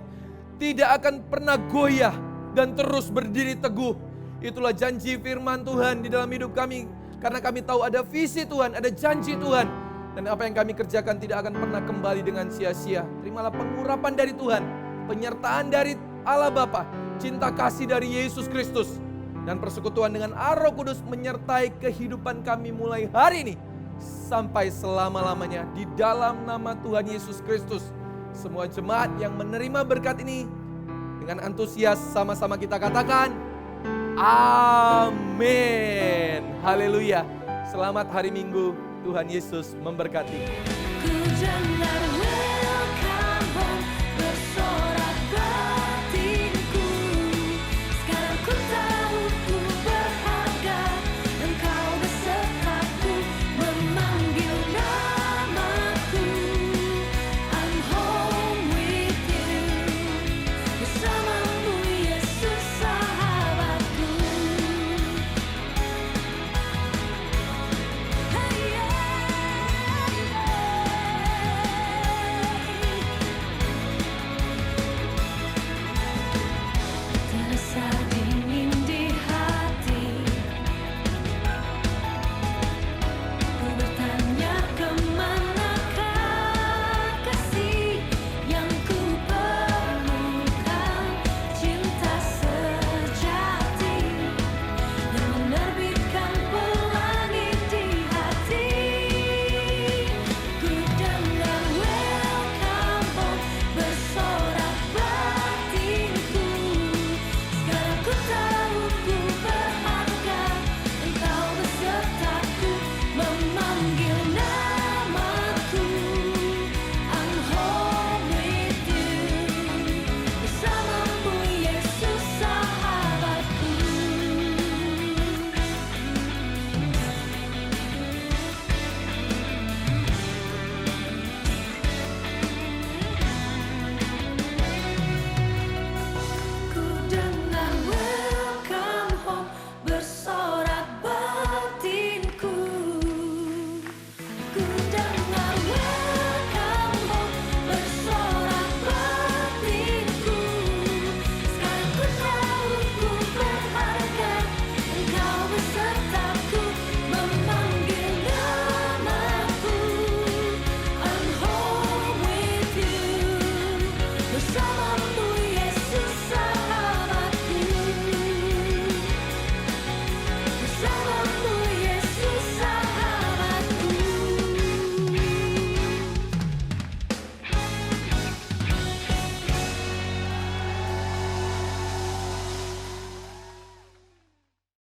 Tidak akan pernah goyah dan terus berdiri teguh. Itulah janji firman Tuhan di dalam hidup kami. Karena kami tahu ada visi Tuhan, ada janji Tuhan. Dan apa yang kami kerjakan tidak akan pernah kembali dengan sia-sia. Terimalah pengurapan dari Tuhan, penyertaan dari Allah Bapa, cinta kasih dari Yesus Kristus, dan persekutuan dengan Roh Kudus menyertai kehidupan kami mulai hari ini sampai selama-lamanya di dalam nama Tuhan Yesus Kristus. Semua jemaat yang menerima berkat ini dengan antusias sama-sama kita katakan amin. Haleluya. Selamat hari Minggu. Tuhan Yesus memberkati. Ku jangan